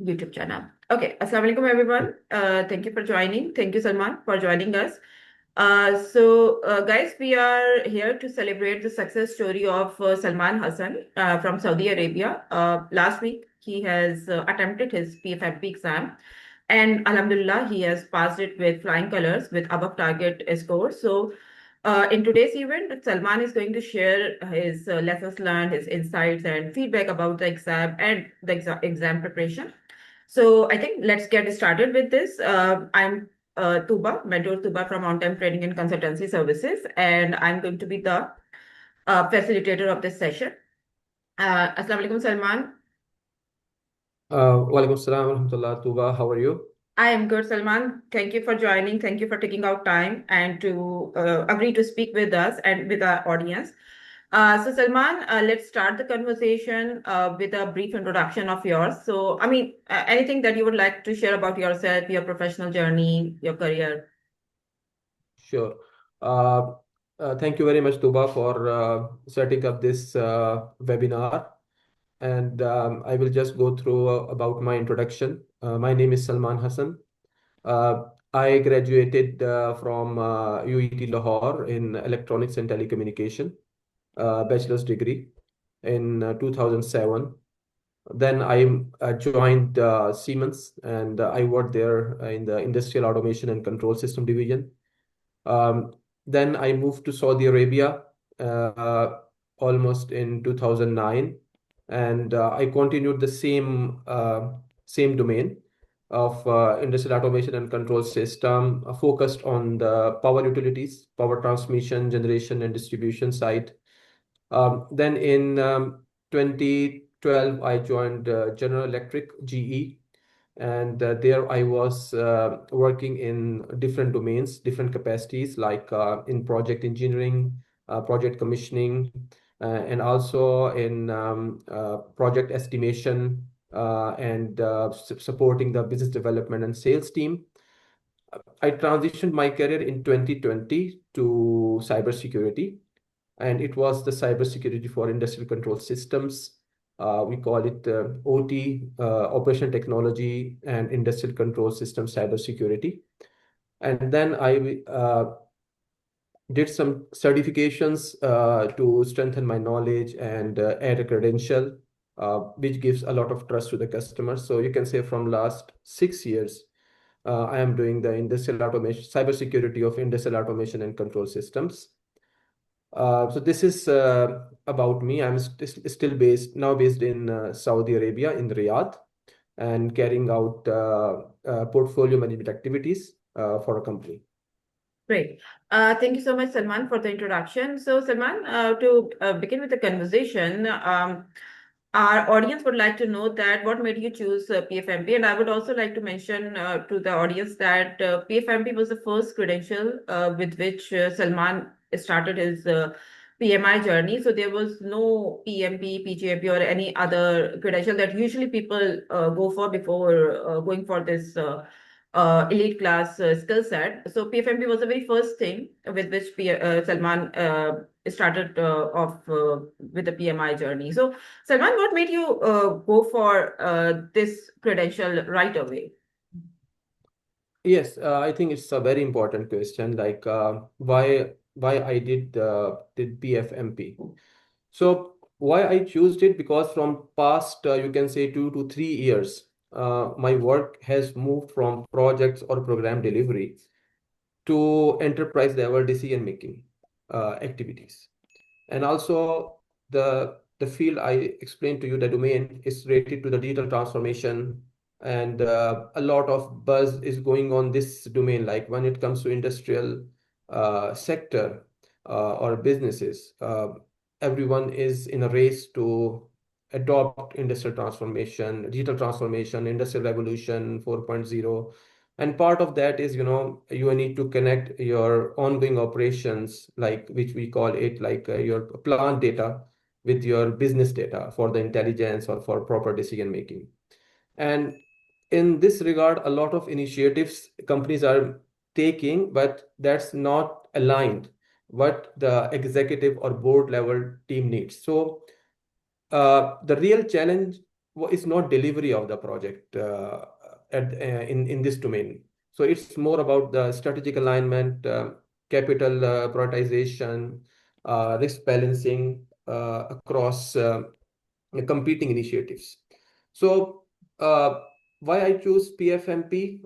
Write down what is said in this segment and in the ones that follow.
YouTube channel. Okay, Assalamu alaikum everyone. Thank you for joining. Thank you, Salman, for joining us. Guys, we are here to celebrate the success story of Salman Hassan from Saudi Arabia. Last week, he has attempted his PfMP exam, and Alhamdulillah, he has passed it with flying colors with above target score. In today's event, Salman is going to share his lessons learned, his insights, and feedback about the exam and the exam preparation. So I think let's get started with this. I'm Tooba, Mentor Tooba from On Time Training and Consultancy Services, and I'm going to be the facilitator of this session. Assalamu alaikum, Salman. Walaikum salam wa rahmatullah. Tuba, how are you? I am good, Salman. Thank you for joining. Thank you for taking out time and to agree to speak with us and with our audience. Salman, let's start the conversation with a brief introduction of yours. Anything that you would like to share about yourself, your professional journey, your career? Sure. Uh, Thank you very much, Tuba, for setting up this webinar. And I will just go through about my introduction. My name is Salman Hassan. I graduated from UET Lahore in Electronics and Telecommunication, bachelor's degree in 2007. Then I joined Siemens, and I worked there in the Industrial Automation and Control System Division. Then I moved to Saudi Arabia almost in 2009, and I continued the same domain of industrial automation and control system, focused on the power utilities, power transmission, generation, and distribution side. Then in 2012, I joined General Electric, GE, and there I was working in different domains, different capacities, like in project engineering, project commissioning, and also in project estimation, and supporting the business development and sales team. I transitioned my career in 2020 to cybersecurity, and it was the cybersecurity for industrial control systems. We call it OT, Operational Technology and Industrial Control System Cybersecurity. And then I did some certifications to strengthen my knowledge and add a credential, which gives a lot of trust to the customer. So you can say from last 6 years, I am doing the industrial automation, cybersecurity of industrial automation and control systems. So this is about me. I'm still based in Saudi Arabia, in Riyadh, and carrying out portfolio management activities for a company. Great. Thank you so much, Salman, for the introduction. So, Salman, to begin with the conversation, our audience would like to know that what made you choose PfMP, and I would also like to mention to the audience that PfMP was the first credential with which Salman started his PMI journey. So there was no PMP, PGMP, or any other credential that usually people go for before going for this elite class skill set. So PfMP was the very first thing with which Salman started off with the PMI journey. So Salman, what made you go for this credential right away? Yes, I think it's a very important question. Like why I did PfMP. So why I chose it, because from past you can say 2 to 3 years, my work has moved from projects or program delivery to enterprise level decision making activities. And also the field I explained to you, the domain is related to the digital transformation, and a lot of buzz is going on this domain. Like when it comes to industrial sector or businesses, everyone is in a race to adopt industrial transformation, digital transformation, industrial revolution 4.0. And part of that is, you need to connect your ongoing operations, like which we call it like your plant data, with your business data for the intelligence or for proper decision making. And in this regard, a lot of initiatives companies are taking, but that's not aligned what the executive or board level team needs. So the real challenge it's not delivery of the project in this domain. So it's more about the strategic alignment, capital prioritization, risk balancing across competing initiatives. So why I choose PfMP?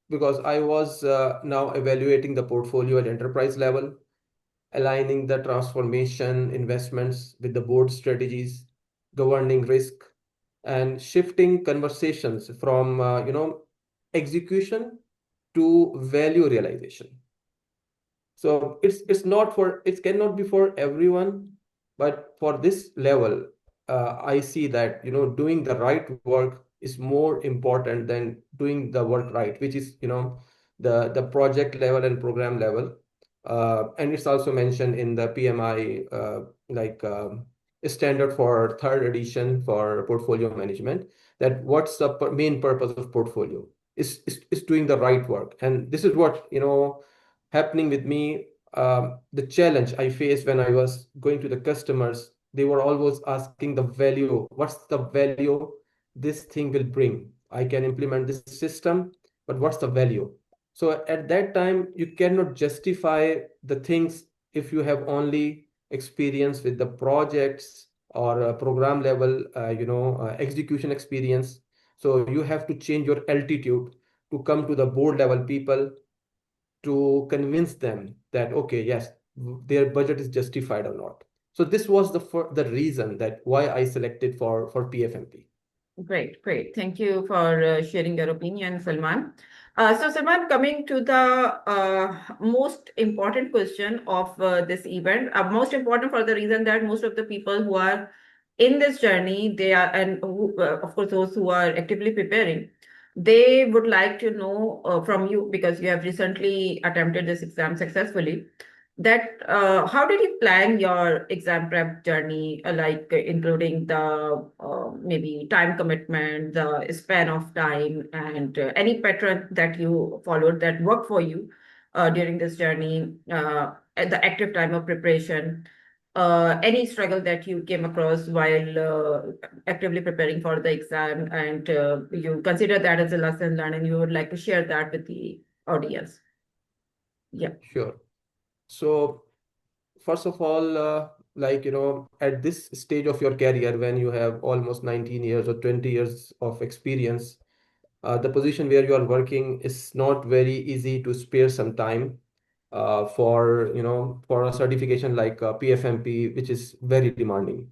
Because I was now evaluating the portfolio at enterprise level, aligning the transformation investments with the board strategies, governing risk, and shifting conversations from execution to value realization. So it's not for, it cannot be for everyone, but for this level, I see that doing the right work is more important than doing the work right, which is the project level and program level. And it's also mentioned in the PMI standard for third edition for portfolio management, that what's the main purpose of portfolio is doing the right work. And this is what happening with me. The challenge I faced when I was going to the customers, they were always asking the value. What's the value this thing will bring? I can implement this system, but what's the value? So at that time, you cannot justify the things if you have only experience with the projects or program level, execution experience. So you have to change your altitude to come to the board level people to convince them that, okay, yes, their budget is justified or not. So this was the reason that why I selected for PfMP. Great, great. Thank you for sharing your opinion, Salman. So, Salman, coming to the most important question of this event, most important for the reason that most of the people who are in this journey, they are, and who, of course, those who are actively preparing, they would like to know from you, because you have recently attempted this exam successfully, that how did you plan your exam prep journey, including the maybe time commitment, the span of time, and any pattern that you followed that worked for you during this journey, at the active time of preparation, any struggle that you came across while actively preparing for the exam, and you consider that as a lesson learned, and you would like to share that with the audience. Yeah. Sure. So first of all, at this stage of your career, when you have almost 19 years or 20 years of experience, the position where you are working is not very easy to spare some time for a certification like PfMP, which is very demanding.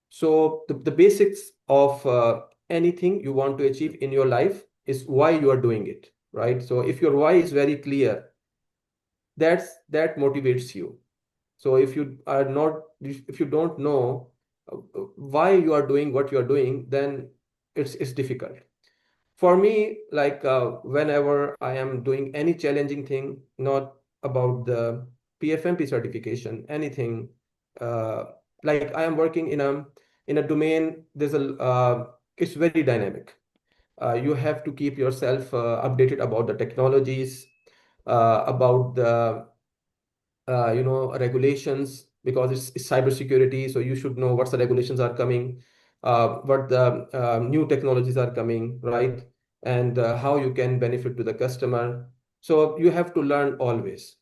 So the basics of anything you want to achieve in your life is why you are doing it, right? So if your why is very clear, that motivates you. So if you don't know why you are doing what you are doing, then it's difficult. For me, whenever I am doing any challenging thing, not about the PfMP certification, anything, like I am working in a domain, it's very dynamic. You have to keep yourself updated about the technologies, about the regulations, because it's cybersecurity. So you should know what the regulations are coming, what the new technologies are coming, right? And how you can benefit to the customer. So you have to learn always.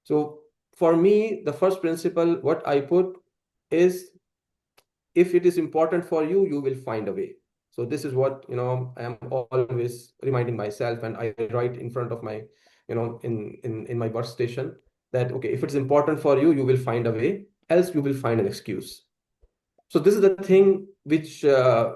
So for me, the first principle, what I put is, if it is important for you, you will find a way. So this is what I am always reminding myself, and I write in front of my in my workstation that, okay, if it's important for you, you will find a way, else you will find an excuse. So this is the thing which I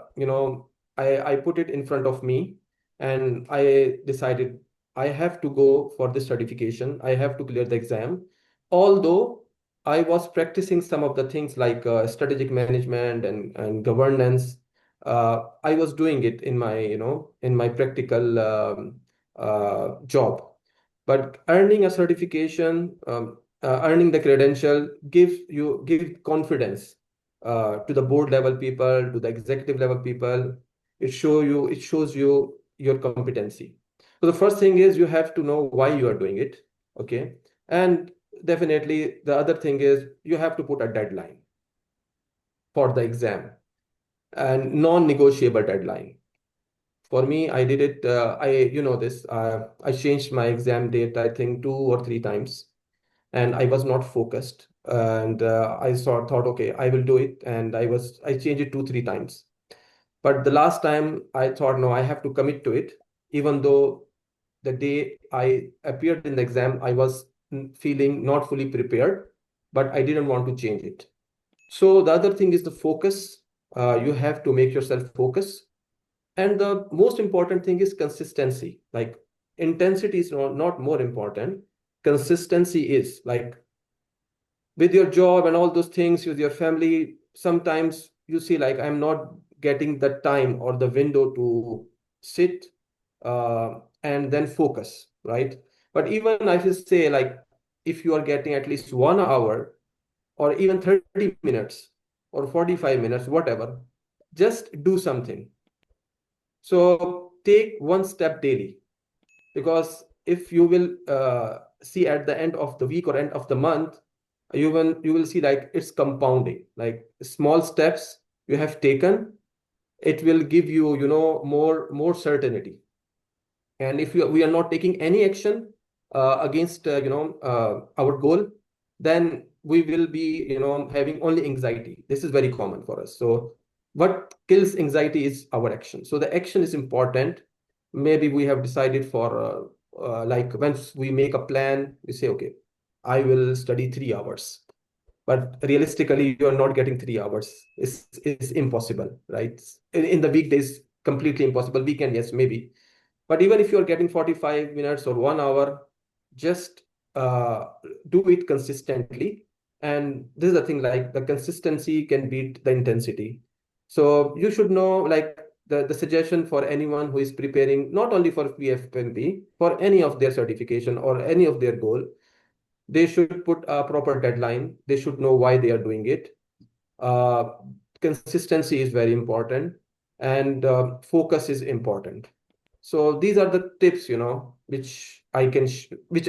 put it in front of me, and I decided I have to go for this certification. I have to clear the exam, although I was practicing some of the things like strategic management and governance. I was doing it in my practical job, but earning a certification, earning the credential give confidence to the board level people, to the executive level people. It shows you your competency. So the first thing is, you have to know why you are doing it, okay? And definitely the other thing is, you have to put a deadline for the exam. and non-negotiable deadline. For me, I did it, I changed my exam date, I think 2 or 3 times, and I was not focused. And I thought, okay, I will do it. And I changed it 2, 3 times. But the last time I thought, no, I have to commit to it, even though the day I appeared in the exam, I was feeling not fully prepared, but I didn't want to change it. So the other thing is the focus. You have to make yourself focus. And the most important thing is consistency. Like intensity is not more important. Consistency is like with your job and all those things, with your family, sometimes you see like I'm not getting the time or the window to sit and then focus, right? But even I should say, like, if you are getting at least 1 hour or even 30 minutes or 45 minutes, whatever, just do something. So take one step daily, because if you will see at the end of the week or end of the month, you will see like it's compounding, like small steps you have taken, it will give you, more certainty. And if we are not taking any action against our goal, then we will be having only anxiety. This is very common for us. So what kills anxiety is our action. So the action is important. Maybe we have decided for like once we make a plan, we say, okay, I will study 3 hours, but realistically you are not getting 3 hours. It's impossible, right? In the weekdays, completely impossible. Weekend, yes, maybe. But even if you're getting 45 minutes or 1 hour, just do it consistently. And this is the thing, like the consistency can beat the intensity. So you should know, like the suggestion for anyone who is preparing, not only for PfMP, for any of their certification or any of their goal, they should put a proper deadline. They should know why they are doing it. Uh, Consistency is very important, and focus is important. So these are the tips, which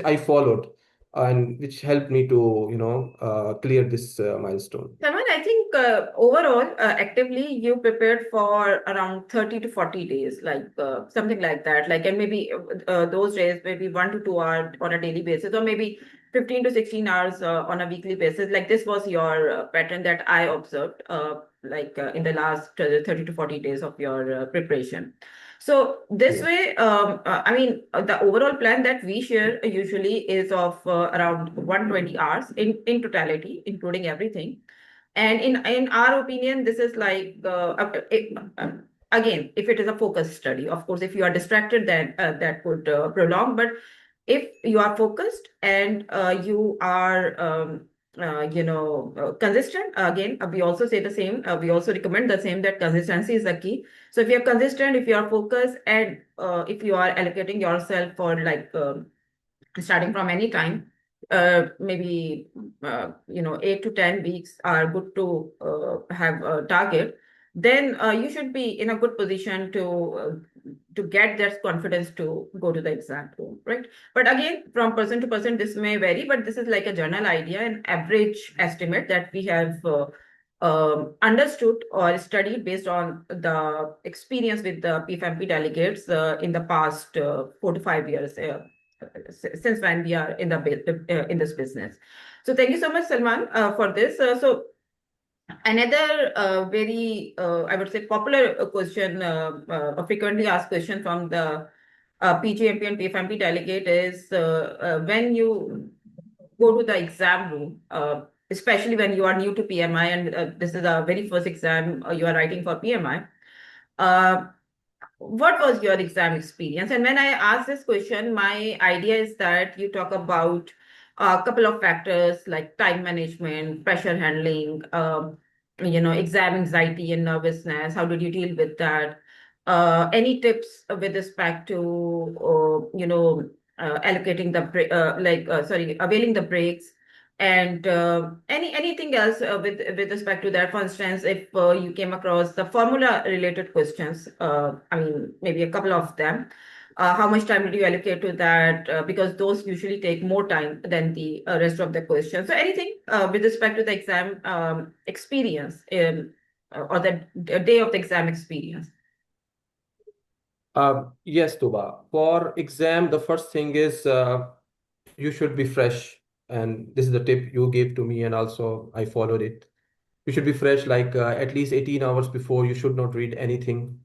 I followed and which helped me to, clear this milestone. Salman, I think overall, actively, you prepared for around 30 to 40 days, like something like that. Like, and maybe those days, maybe 1 to 2 hours on a daily basis, or maybe 15 to 16 hours on a weekly basis. Like, this was your pattern that I observed, in the last 30 to 40 days of your preparation. So this Yeah. way, the overall plan that we share usually is of around 120 hours in totality, including everything. And in our opinion, this is like again, if it is a focused study, of course, if you are distracted, then that could prolong. But if you are focused and you are consistent, again, we also say the same. We also recommend the same, that consistency is the key. So if you are consistent, if you are focused, and if you are allocating yourself for like starting from any time, maybe 8 to 10 weeks are good to have a target, then you should be in a good position to get that confidence to go to the exam room, right? But again, from person to person, this may vary, but this is like a general idea, an average estimate that we have understood or studied based on the experience with the PfMP delegates in the past 4 to 5 years. Since when we are in in this business. So thank you so much, Salman, for this. So another very, I would say, popular question, a frequently asked question from the PGMP and PfMP delegate is when you go to the exam room, especially when you are new to PMI, and this is the very first exam you are writing for PMI. What was your exam experience? And when I ask this question, my idea is that you talk about a couple of factors like time management, pressure handling, exam anxiety and nervousness. How did you deal with that? Any tips with respect to, allocating the availing the breaks, and anything else with respect to that? For instance, if you came across the formula related questions, maybe a couple of them, how much time did you allocate to that? Because those usually take more time than the rest of the questions. So anything with respect to the exam experience, or the day of the exam experience? Yes, Tuba. For exam, the first thing is you should be fresh. And this is the tip you gave to me, and also I followed it. You should be fresh, like at least 18 hours before. You should not read anything.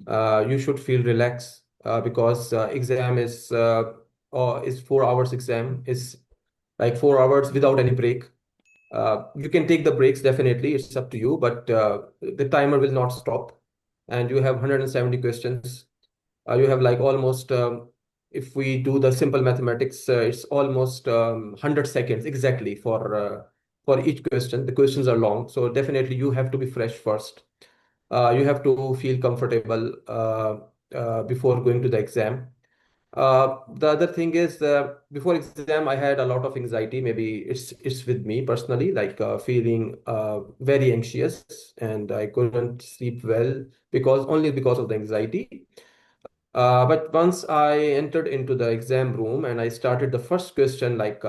You should feel relaxed because exam is 4 hours exam, is like 4 hours without any break. You can take the breaks, definitely, it's up to you, but the timer will not stop. And you have 170 questions. You have like almost, if we do the simple mathematics, it's almost 100 seconds exactly for each question. The questions are long, so definitely you have to be fresh first. You have to feel comfortable before going to the exam. The other thing is, before exam, I had a lot of anxiety. Maybe it's with me personally, like feeling very anxious, and I couldn't sleep well because of the anxiety. But once I entered into the exam room and I started the first question, like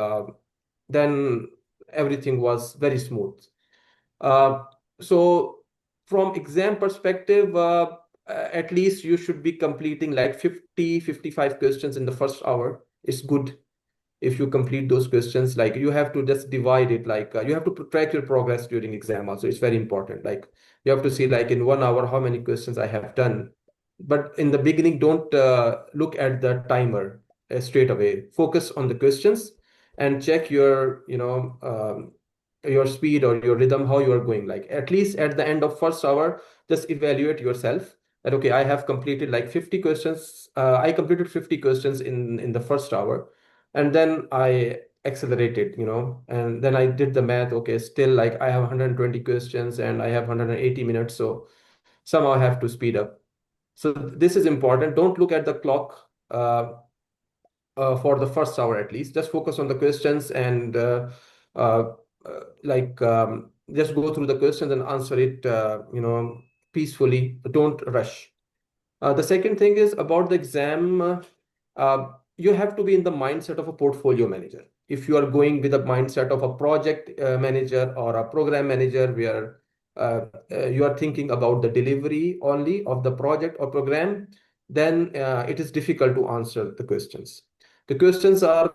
then everything was very smooth. Uh, so from exam perspective, at least you should be completing like 55 questions in the first hour. It's good if you complete those questions. Like you have to just divide it, like you have to track your progress during exam also. It's very important. Like you have to see like in 1 hour how many questions I have done. But in the beginning, don't look at the timer straight away. Focus on the questions and check your speed or your rhythm, how you are going. Like at least at the end of first hour, just evaluate yourself that, okay, I have completed like 50 questions. I completed 50 questions in the first hour, and then I accelerated, and then I did the math. Okay, still like I have 120 questions and I have 180 minutes, so somehow I have to speed up. So this is important. Don't look at the clock for the first hour. At least just focus on the questions and uh, just go through the questions and answer it peacefully. Don't rush. The second thing is about the exam. You have to be in the mindset of a portfolio manager. If you are going with a mindset of a project manager or a program manager, where you are thinking about the delivery only of the project or program, then it is difficult to answer the questions. The questions are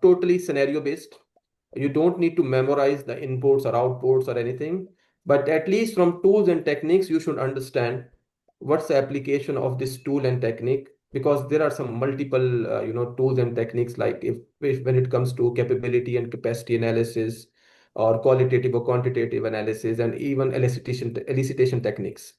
totally scenario based. You don't need to memorize the inputs or outputs or anything, but at least from tools and techniques, you should understand what's the application of this tool and technique, because there are some multiple tools and techniques, like if when it comes to capability and capacity analysis, or qualitative or quantitative analysis, and even elicitation techniques.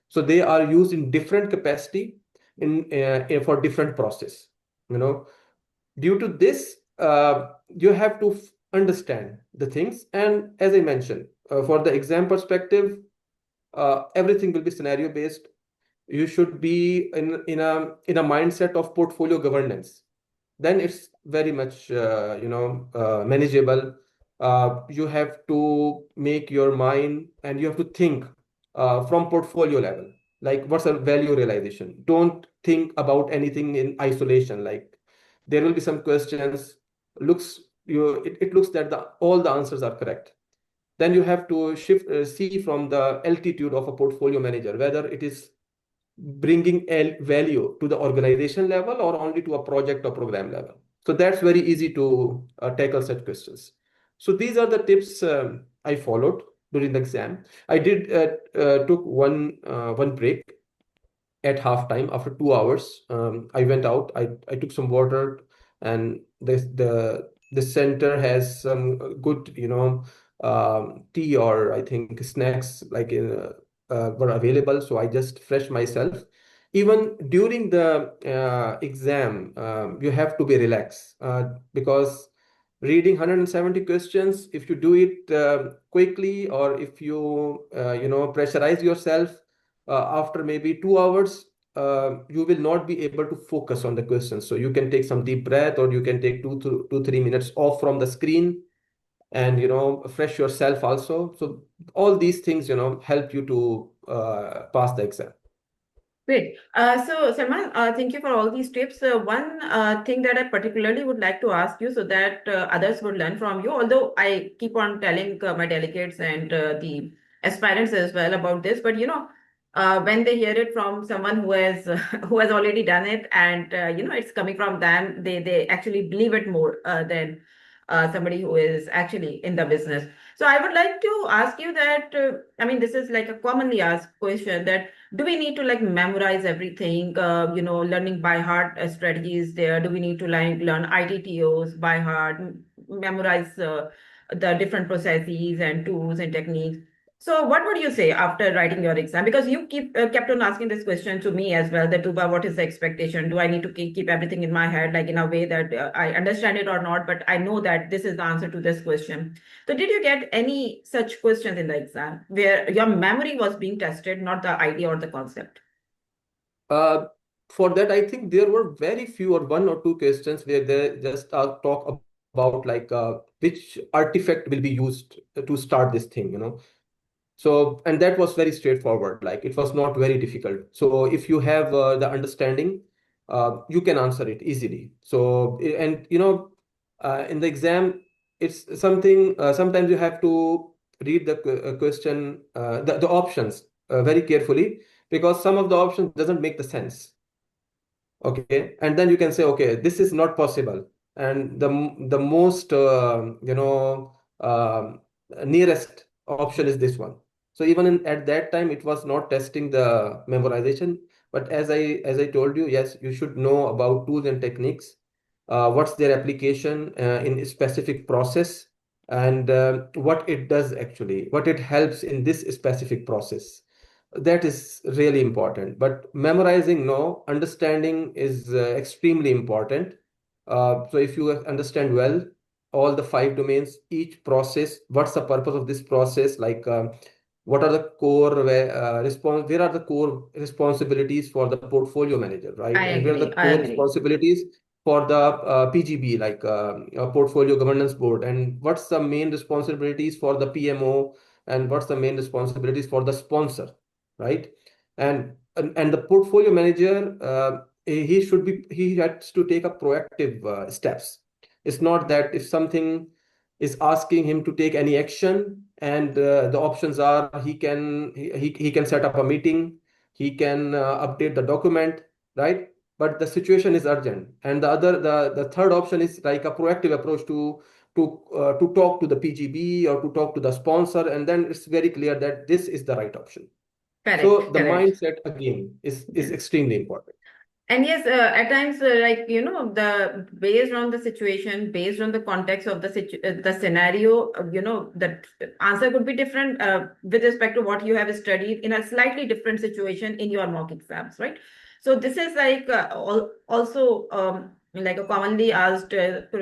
So they are used in different capacity for different process. Due to this, you have to understand the things. And as I mentioned, for the exam perspective, everything will be scenario based. You should be in a mindset of portfolio governance. Then it's very much manageable. You have to make your mind and you have to think from portfolio level, like what's the value realization. Don't think about anything in isolation. Like there will be some questions, it looks that all the answers are correct. Then you have to see from the altitude of a portfolio manager whether it is bringing value to the organization level or only to a project or program level. So that's very easy to tackle such questions. So these are the tips I followed during the exam. I did took one break at halftime after 2 hours. I went out. I took some water, and the center has some good tea, or I think snacks like were available. So I just freshed myself. Even during the exam, you have to be relaxed because reading 170 questions, if you do it quickly, or if you pressurize yourself, after maybe 2 hours, you will not be able to focus on the questions. So you can take some deep breath, or you can take 3 minutes off from the screen, and fresh yourself also. So all these things help you to pass the exam. Great. So, Salman, thank you for all these tips. One thing that I particularly would like to ask you so that others would learn from you, although I keep on telling my delegates and the aspirants as well about this. But when they hear it from someone who has who has already done it, and it's coming from them, they actually believe it more than somebody who is actually in the business. So I would like to ask you that, I mean, this is like a commonly asked question, that do we need to like memorize everything, learning by heart strategies there? Do we need to like learn ITTOs by heart, memorize the different processes and tools and techniques? So what would you say after writing your exam? Because you kept on asking this question to me as well, that Tooba, what is the expectation? Do I need to keep everything in my head, like in a way that I understand it or not, but I know that this is the answer to this question. So did you get any such questions in the exam where your memory was being tested, not the idea or the concept? Uh, for that, I think there were very few or one or two questions where they just talk about like which artifact will be used to start this thing. So, and that was very straightforward. Like it was not very difficult. So if you have the understanding, you can answer it easily. So, and in the exam, it's something, sometimes you have to read the question, the options very carefully, because some of the options doesn't make the sense. Okay, and then you can say, okay, this is not possible, and the most nearest option is this one. So even at that time, it was not testing the memorization, but as I told you, yes, you should know about tools and techniques, what's their application in a specific process, and what it does actually, what it helps in this specific process. That is really important. But memorizing, no, understanding is extremely important. So if you understand well all the five domains, each process, what's the purpose of this process, like what are the core where are the core responsibilities for the portfolio manager, right? I And where are the agree. I core agree. responsibilities for the PGB, like portfolio governance board, and what's the main responsibilities for the PMO, and what's the main responsibilities for the sponsor, right? And the portfolio manager, he has to take a proactive steps. It's not that if something is asking him to take any action, and the options are he can set up a meeting, he can update the document, right? But the situation is urgent, and the third option is like a proactive approach to talk to the PGB or to talk to the sponsor, and then it's very clear that this is the right option. Correct. So the Correct. mindset again is Yeah. extremely important. And yes, at times, like the based on the situation, based on the context of the scenario, the answer could be different with respect to what you have studied in a slightly different situation in your mock exams, right? So this is like also like a commonly asked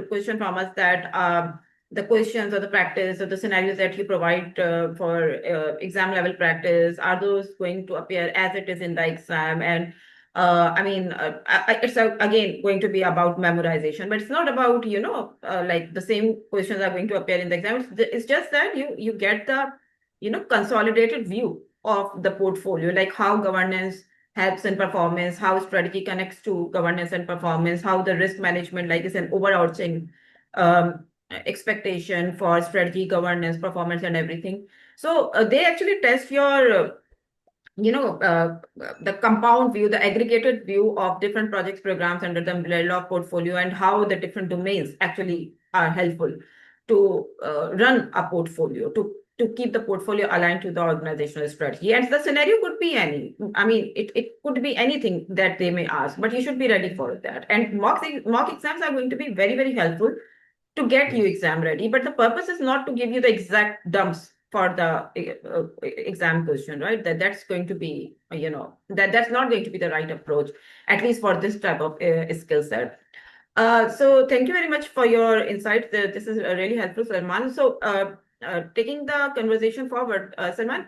question from us, that the questions or the practice or the scenarios that you provide for exam level practice, are those going to appear as it is in the exam? And I mean, it's again going to be about memorization, but it's not about, like the same questions are going to appear in the exam. It's just that you get the, consolidated view of the portfolio, like how governance helps in performance, how strategy connects to governance and performance, how the risk management like is an overarching expectation for strategy, governance, performance, and everything. So they actually test your the compound view, the aggregated view of different projects, programs under the umbrella of portfolio, and how the different domains actually are helpful to run a portfolio, to keep the portfolio aligned to the organizational strategy. And the scenario could be any, I mean, it could be anything that they may ask, but you should be ready for that. And mock exams are going to be very, very helpful to get you Yes. exam ready, but the purpose is not to give you the exact dumps for the exam question, right? That's going to be, that's not going to be the right approach, at least for this type of skill set. So thank you very much for your insights. This is really helpful, Salman. So taking the conversation forward, Salman,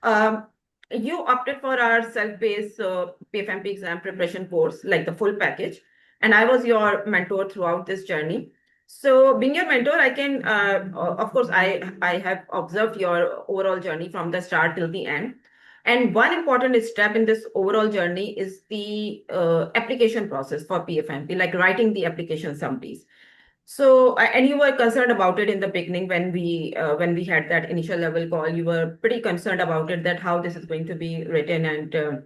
um, you opted for our self-paced PFMP exam preparation course, like the full package, and I was your mentor throughout this journey. So being your mentor, I can, of course, I have observed your overall journey from the start till the end. And one important step in this overall journey is the application process for PFMP, like writing the application summaries. So, and you were concerned about it in the beginning when we had that initial level call. You were pretty concerned about it, that how this is going to be written, and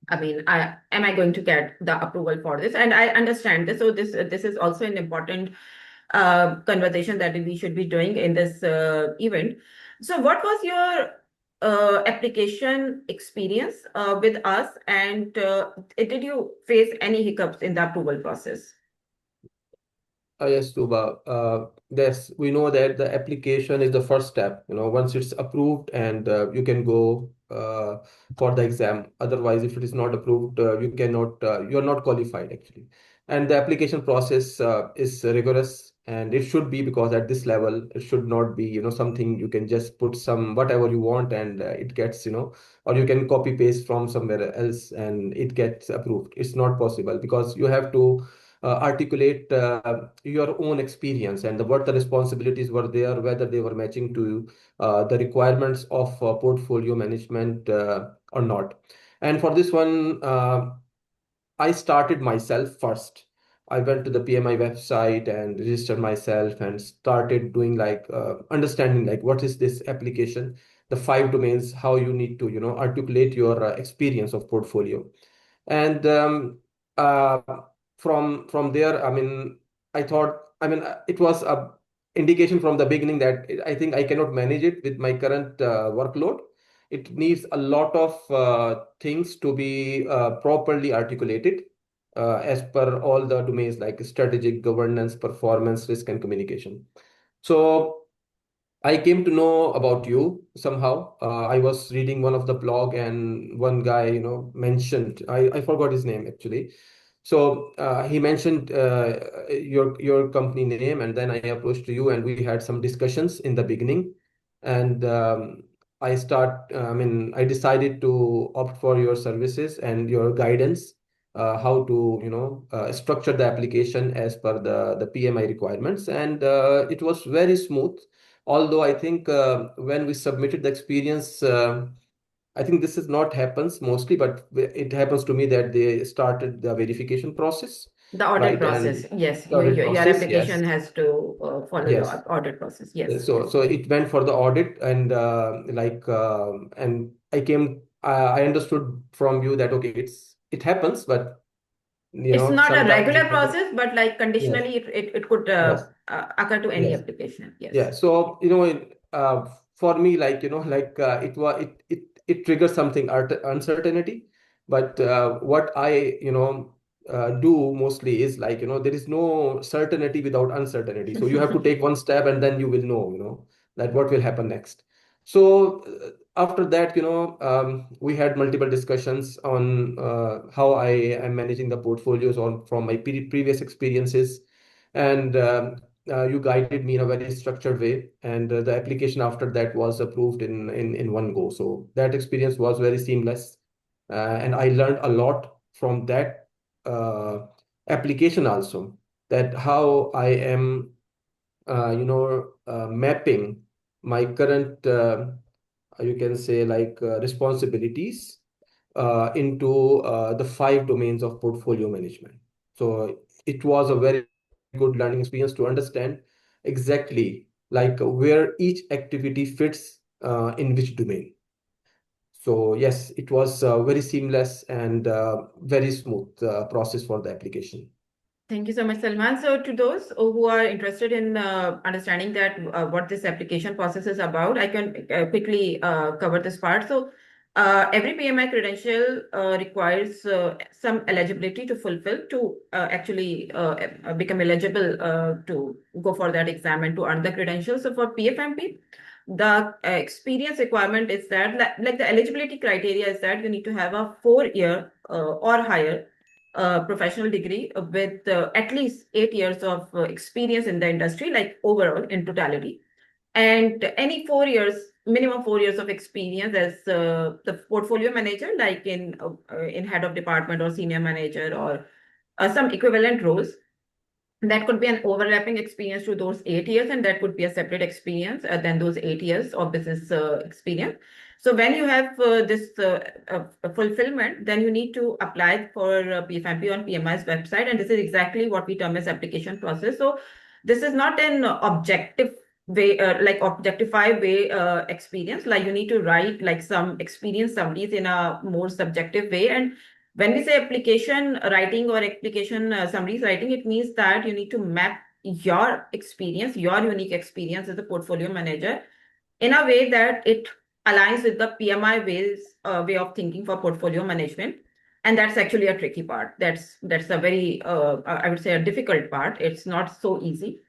I mean, am I going to get the approval for this? And I understand this. So this is also an important conversation that we should be doing in this event. So, what was your application experience with us, and did you face any hiccups in the approval process? Yes, Tooba. Yes, we know that the application is the first step. Once it's approved, and you can go for the exam. Otherwise, if it is not approved, you're not qualified actually. And the application process is rigorous, and it should be, because at this level, it should not be, something you can just put some whatever you want, and it gets, or you can copy paste from somewhere else and it gets approved. It's not possible, because you have to articulate your own experience and what the responsibilities were there, whether they were matching to the requirements of portfolio management or not. And for this one, I started myself first. I went to the PMI website and registered myself and started doing like understanding like what is this application, the 5 domains, how you need to articulate your experience of portfolio. And uh, from there, I mean, I thought, I mean, it was a indication from the beginning that I think I cannot manage it with my current workload. It needs a lot of things to be properly articulated as per all the domains like strategic, governance, performance, risk, and communication. So I came to know about you somehow. I was reading one of the blog, and one guy, mentioned, I forgot his name actually. So he mentioned your company name, and then I approached you, and we had some discussions in the beginning. And I decided to opt for your services and your guidance, how to, structure the application as per the PMI requirements. And it was very smooth. Although I think when we submitted the experience, I think this is not happens mostly, but it happens to me that they started the verification process, The audit right? process, And yes. the audit Your process, yes, application has to follow yes. the audit process. Yes, So yes. so it went for the audit, and and I understood from you that okay, it happens, but It's not a sometimes regular it happens. process, but like Yes, conditionally, it could yes, occur to any yes. application. Yeah, Yes. so for me, like like it triggers something uncertainty, but what I do mostly is like there is no certainty without uncertainty. So you have to take one step, and then you will know that what will happen next. So after that, we had multiple discussions on how I am managing the portfolios on from my previous experiences, and you guided me in a very structured way, and the application after that was approved in one go. So that experience was very seamless, and I learned a lot from that uh, application also, that how I am mapping my current you can say like responsibilities into the 5 domains of portfolio management. So it was a very good learning experience to understand exactly like where each activity fits in which domain. So yes, it was very seamless and very smooth process for the application. Thank you so much, Salman. So, to those who are interested in understanding that what this application process is about, I can quickly cover this part. So, every PMI credential requires some eligibility to fulfill to actually become eligible to go for that exam and to earn the credentials. So, for PFMP, the experience requirement is that, like the eligibility criteria is that you need to have a 4-year or higher professional degree with at least 8 years of experience in the industry, like overall in totality, and any 4 years, minimum 4 years of experience as the portfolio manager, like in head of department or senior manager or some equivalent roles. That could be an overlapping experience to those 8 years, and that would be a separate experience than those 8 years of business experience. So when you have this fulfillment, then you need to apply for PFMP on PMI's website, and this is exactly what we term as application process. So this is not an objective way, like objectify way experience. Like you need to write like some experience summaries in a more subjective way. And when we say application writing or application summaries writing, it means that you need to map your experience, your unique experience as a portfolio manager in a way that it aligns with the PMI way of thinking for portfolio management. And that's actually a tricky part. That's a very I would say a difficult part. It's not so easy.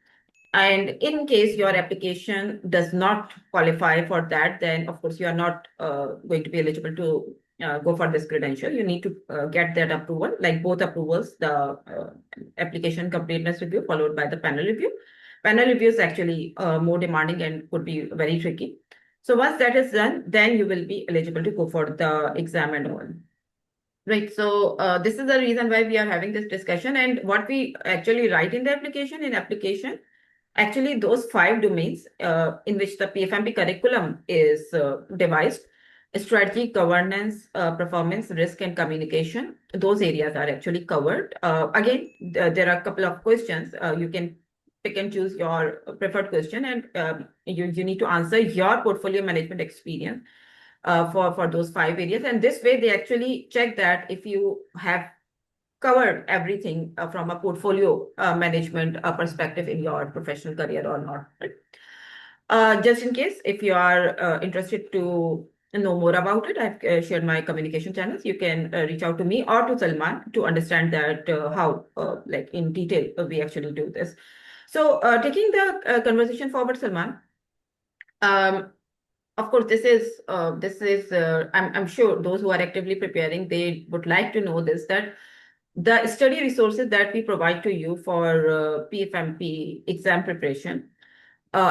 And in case your application does not qualify for that, then of course you are not going to be eligible to go for this credential. You need to get that approval, like both approvals, the application completeness review followed by the panel review. Panel review is actually more demanding and could be very tricky. So once that is done, then you will be eligible to go for the exam and all. Right. So this is the reason why we are having this discussion. And what we actually write in the application, actually those 5 domains in which the PfMP curriculum is devised: strategy, governance, performance, risk, and communication. Those areas are actually covered. Again, there are a couple of questions. You can pick and choose your preferred question, and you need to answer your portfolio management experience for those 5 areas. And this way, they actually check that if you have covered everything from a portfolio management perspective in your professional career or not. Just in case, if you are interested to know more about it, I've shared my communication channels. You can reach out to me or to Salman to understand that how, like in detail, we actually do this. So taking the conversation forward, Salman, of course, I'm sure those who are actively preparing, they would like to know this, that the study resources that we provide to you for PfMP exam preparation,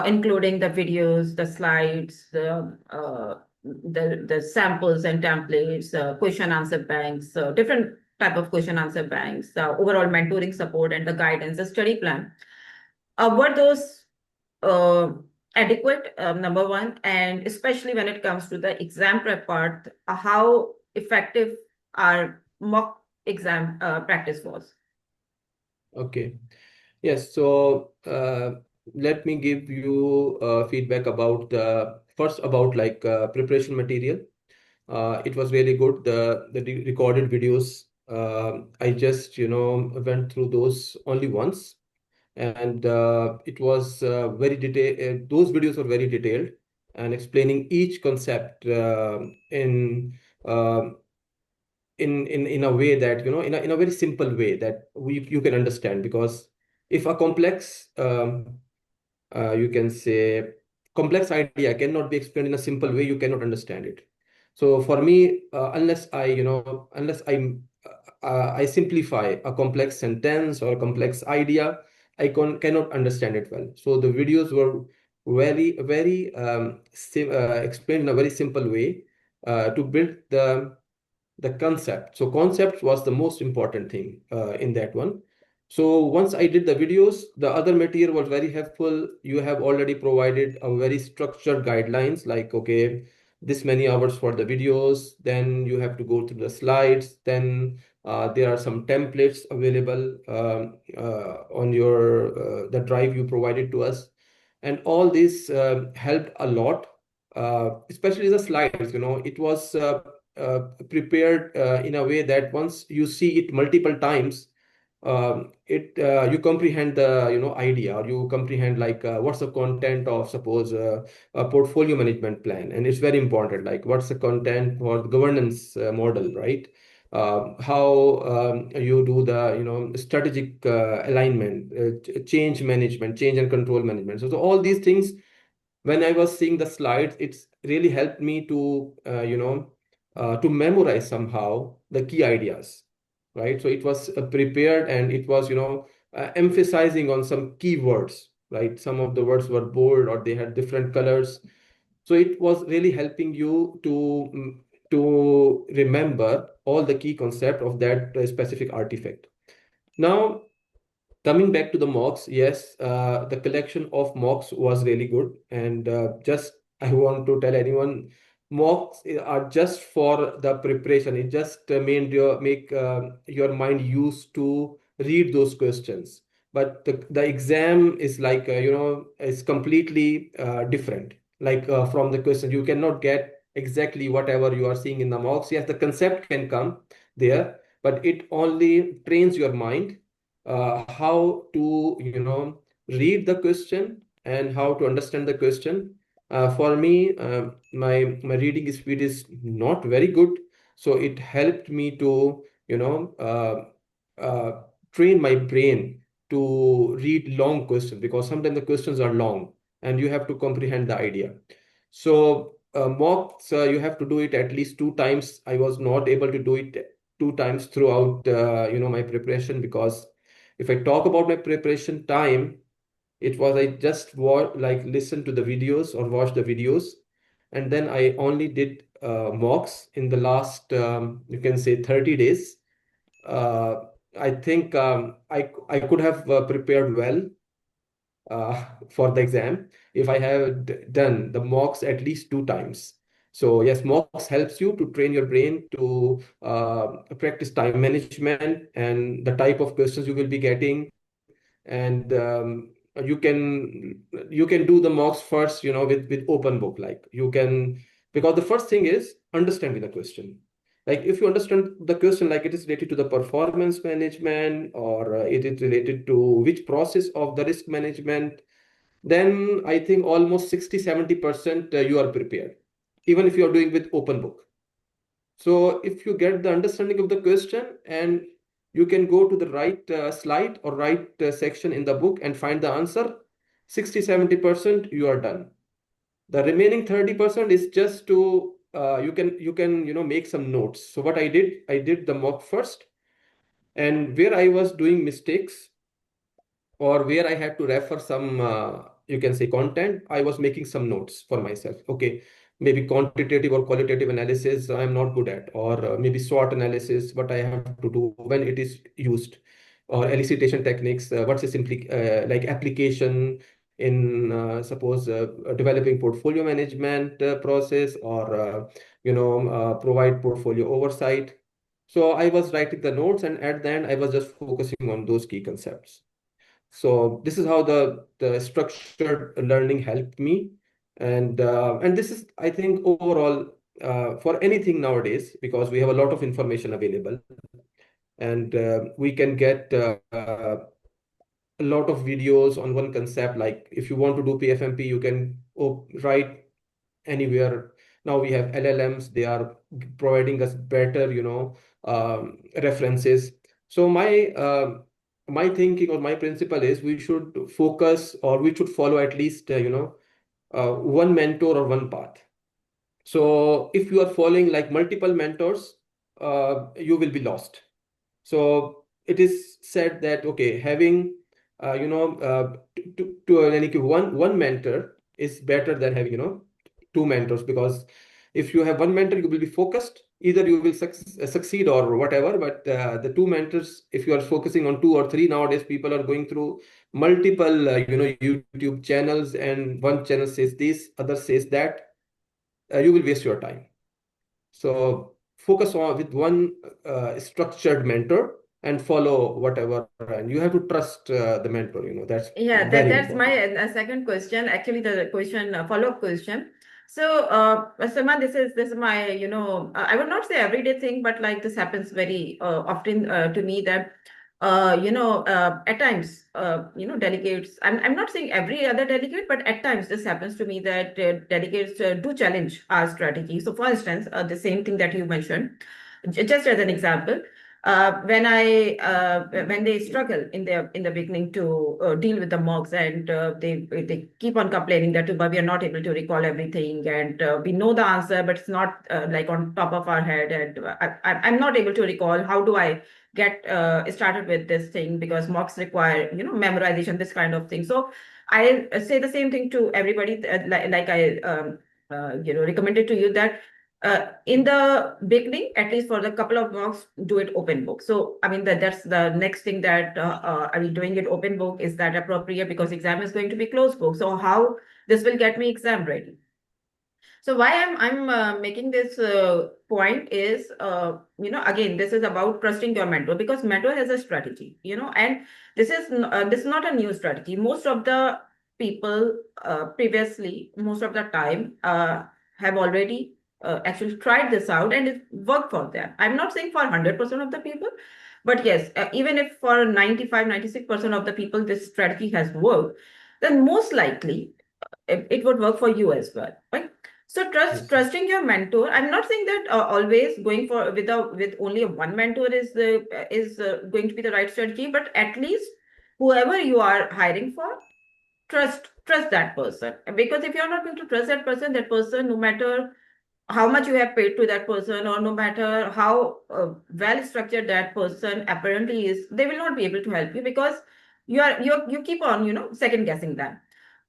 including the videos, the slides, the samples and templates, question answer banks, different type of question answer banks, overall mentoring support and the guidance, the study plan. Were those uh, adequate, number one, and especially when it comes to the exam prep part, how effective our mock exam practice was? Okay. Yes. So let me give you feedback about first about like preparation material. It was really good. The recorded videos. I just went through those only once, and it was very detailed. Those videos were very detailed and explaining each concept uh, in a way that in a very simple way that you can understand. Because if a complex you can say complex idea cannot be explained in a simple way, you cannot understand it. So for me, unless I simplify a complex sentence or a complex idea, cannot understand it well. So the videos were very explained in a very simple way to build the concept. So concept was the most important thing in that one. So once I did the videos, the other material was very helpful. You have already provided a very structured guidelines, like, okay, this many hours for the videos, then you have to go through the slides, then there are some templates available on your the drive you provided to us. And all this helped a lot, especially the slides. It was prepared in a way that once you see it multiple times, it you comprehend the idea, or you comprehend like what's the content of, suppose, a portfolio management plan. And it's very important, like what's the content for the governance model, right? How you do the strategic alignment, change management, change and control management. So all these things, when I was seeing the slides, it's really helped me to memorize somehow the key ideas, right? So it was prepared, and it was emphasizing on some key words, right? Some of the words were bold, or they had different colors. So it was really helping you to remember all the key concept of that specific artifact. Now, coming back to the mocks, yes, the collection of mocks was really good. And just I want to tell anyone, mocks are just for the preparation. It just make your mind used to read those questions. but the exam is like, is completely different. Like from the question, you cannot get exactly whatever you are seeing in the mocks. Yes, the concept can come there, but it only trains your mind how to, read the question and how to understand the question. For me, my reading speed is not very good, so it helped me to, train my brain to read long questions, because sometimes the questions are long and you have to comprehend the idea. So mocks, you have to do it at least 2 times. I was not able to do it 2 times throughout, my preparation, because if I talk about my preparation time, it was I just like listen to the videos or watch the videos, and then I only did mocks in the last, you can say, 30 days. uh, I think I could have prepared well for the exam if I have done the mocks at least 2 times. So yes, mocks helps you to train your brain to practice time management and the type of questions you will be getting. And you can do the mocks first, with open book. Like you can, because the first thing is understanding the question. Like if you understand the question, like it is related to the performance management, or it is related to which process of the risk management, then I think almost 60-70% you are prepared, even if you are doing with open book. So if you get the understanding of the question, and you can go to the right slide or right section in the book and find the answer, 60-70% you are done. The remaining 30% is just to you can make some notes. So what I did the mock first, and where I was doing mistakes or where I had to refer some, you can say, content, I was making some notes for myself. Okay, maybe quantitative or qualitative analysis I'm not good at, or maybe SWOT analysis, what I have to do when it is used, or elicitation techniques, what's its like application in, suppose, developing portfolio management process, or provide portfolio oversight. So I was writing the notes, and at the end, I was just focusing on those key concepts. So this is how the structured learning helped me. And this is, I think, overall, for anything nowadays, because we have a lot of information available, and we can get a lot of videos on one concept. Like if you want to do PfMP, you can write anywhere. Now we have LLMs, they are providing us better, references. So my thinking or my principle is we should focus, or we should follow at least, one mentor or one path. So if you are following like multiple mentors, you will be lost. So it is said that, okay, having like one mentor is better than having, two mentors, because if you have one mentor, you will be focused. Either you will succeed or whatever. But the two mentors, if you are focusing on two or three, nowadays people are going through multiple, YouTube channels, and one channel says this, other says that. You will waste your time. So focus on with one structured mentor and follow whatever, and you have to trust the mentor. That's Yeah, very that's my important. second question. Actually, the question, follow-up question. So, Salman, this is my, I would not say everyday thing, but like this happens very often to me that, at times, delegates. I'm not saying every other delegate, but at times this happens to me that delegates do challenge our strategy. So, for instance, the same thing that you mentioned, just as an example, when they struggle in the beginning to deal with the mocks, and they keep on complaining that, but we are not able to recall everything, and we know the answer, but it's not like on top of our head, and I'm not able to recall. How do I get started with this thing, because mocks require memorization, this kind of thing. So I say the same thing to everybody, like I recommended to you that in the beginning, at least for the couple of mocks, do it open book. So, I mean, that's the next thing that I mean, doing it open book, is that appropriate? Because exam is going to be closed book. So how this will get me exam ready? So why I'm making this point is, again, this is about trusting your mentor, because mentor has a strategy, and this is not a new strategy. Most of the people previously, most of the time, have already actually tried this out and it worked for them. I'm not saying for 100% of the people, but yes, even if for 95-96% of the people this strategy has worked, then most likely it would work for you as well, right? So Yes. trusting your mentor. I'm not saying that always going for with only one mentor is going to be the right strategy, but at least whoever you are hiring for, trust that person. Because if you're not going to trust that person, no matter how much you have paid to that person, or no matter how well structured that person apparently is, they will not be able to help you, because you keep on second guessing them.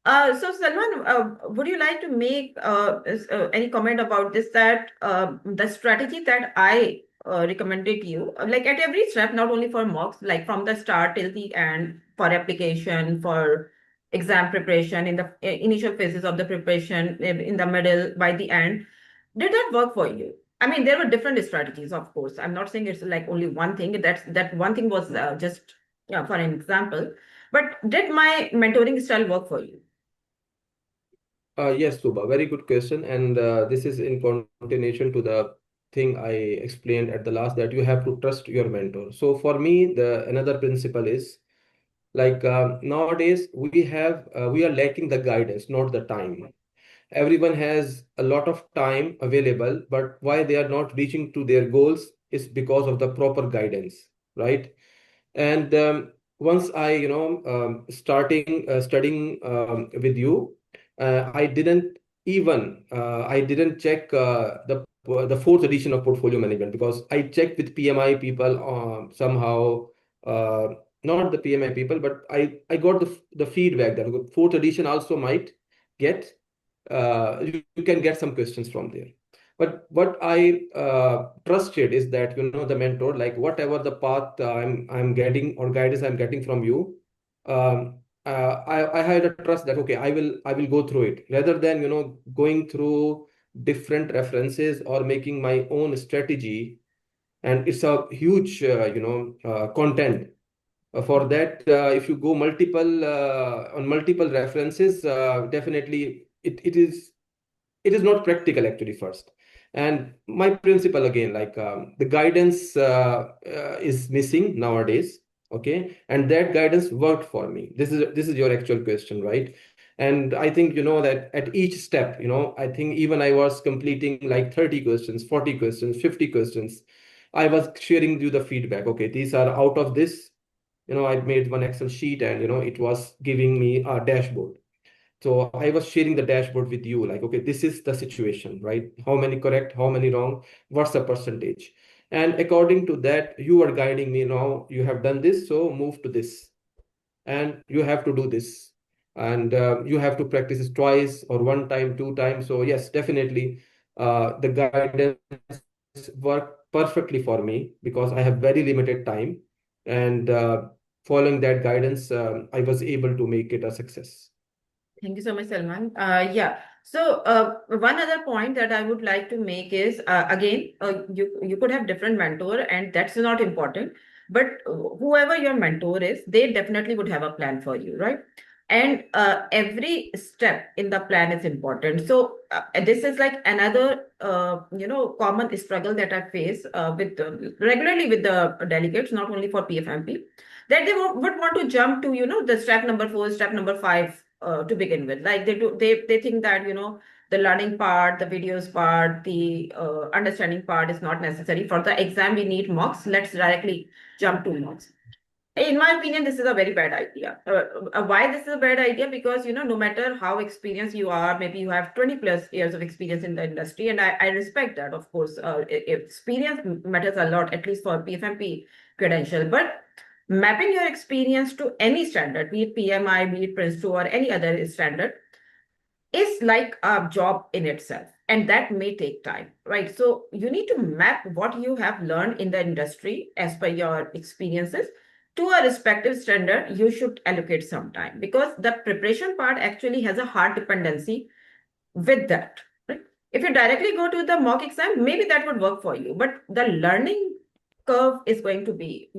So Salman, would you like to make any comment about this, that the strategy that I recommended you, like at every step, not only for mocks, like from the start till the end, for application, for exam preparation, in the initial phases of the preparation, in the middle, by the end, did that work for you? I mean, there were different strategies, of course. I'm not saying it's like only one thing. That one thing was just, yeah, for an example. But did my mentoring style work for you? Yes, Tooba, very good question. And this is in continuation to the thing I explained at the last, that you have to trust your mentor. So for me, the another principle is like nowadays we are lacking the guidance, not the time. Everyone has a lot of time available, but why they are not reaching to their goals is because of the proper guidance, right? And once I, starting studying I didn't I didn't check the fourth edition of portfolio management, because I checked with PMI people somehow, not the PMI people, but I got the feedback that fourth edition also might get you can get some questions from there. But what I trusted is that, the mentor, like whatever the path I'm getting or guidance I'm getting from you, I had a trust that okay, I will go through it, rather than going through different references or making my own strategy. And it's a huge content. For that, if you go multiple on multiple references, definitely it is not practical actually first. And my principle again, like the guidance is missing nowadays. Okay, and that guidance worked for me. This is your actual question, right? And I think that at each step, I think even I was completing like 30 questions, 40 questions, 50 questions. I was sharing you the feedback. Okay, these are out of this. I made one Excel sheet, and it was giving me a dashboard. So I was sharing the dashboard with you, like, okay, this is the situation, right? How many correct, how many wrong, what's the percentage? And according to that, you are guiding me. Now you have done this, so move to this, and you have to do this, and you have to practice this twice or one time, two times. So yes, definitely, the guidance worked perfectly for me because I have very limited time, and following that guidance, I was able to make it a success. Thank you so much, Salman. Yeah. So one other point that I would like to make is, again, you could have different mentor, and that's not important. But whoever your mentor is, they definitely would have a plan for you, right? And every step in the plan is important. So this is like another common struggle that I face with regularly with the delegates, not only for PFMP, that they would want to jump to the step number 4, step number 5 to begin with. Like they think that the learning part, the videos part, the understanding part is not necessary for the exam. We need mocks. Let's directly jump to mocks. In my opinion, this is a very bad idea. Why this is a bad idea? Because no matter how experienced you are, maybe you have 20 plus years of experience in the industry, and I respect that, of course. Experience matters a lot, at least for PFMP credential. But mapping your experience to any standard, be it PMI, be it Prince 2, or any other standard, is like a job in itself, and that may take time, right? So you need to map what you have learned in the industry as per your experiences to a respective standard. You should allocate some time, because the preparation part actually has a hard dependency with that, right? If you directly go to the mock exam, maybe that would work for you, but the learning curve is going to be,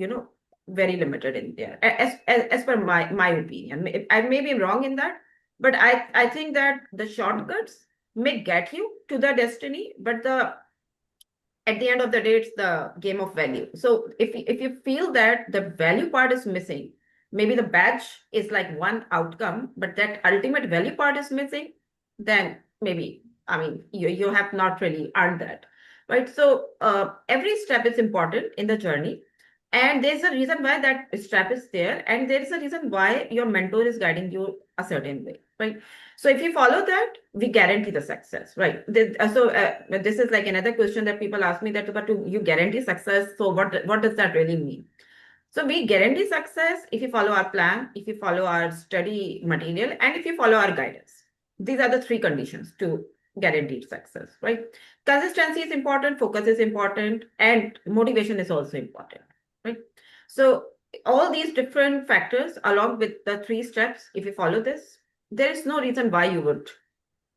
very limited in there, as per my opinion. I may be wrong in that, but I think that the shortcuts may get you to the destiny, but at the end of the day, it's the game of value. So if you feel that the value part is missing, maybe the badge is like one outcome, but that ultimate value part is missing, then maybe, I mean, you have not really earned that, right? So every step is important in the journey, and there's a reason why that step is there, and there is a reason why your mentor is guiding you a certain way, right? So if you follow that, we guarantee the success, right? This is like another question that people ask me, that, but you guarantee success, so what does that really mean? So we guarantee success if you follow our plan, if you follow our study material, and if you follow our guidance. These are the three conditions to guaranteed success, right? Consistency is important, focus is important, and motivation is also important, right? So all these different factors, along with the three steps, if you follow this, there is no reason why you would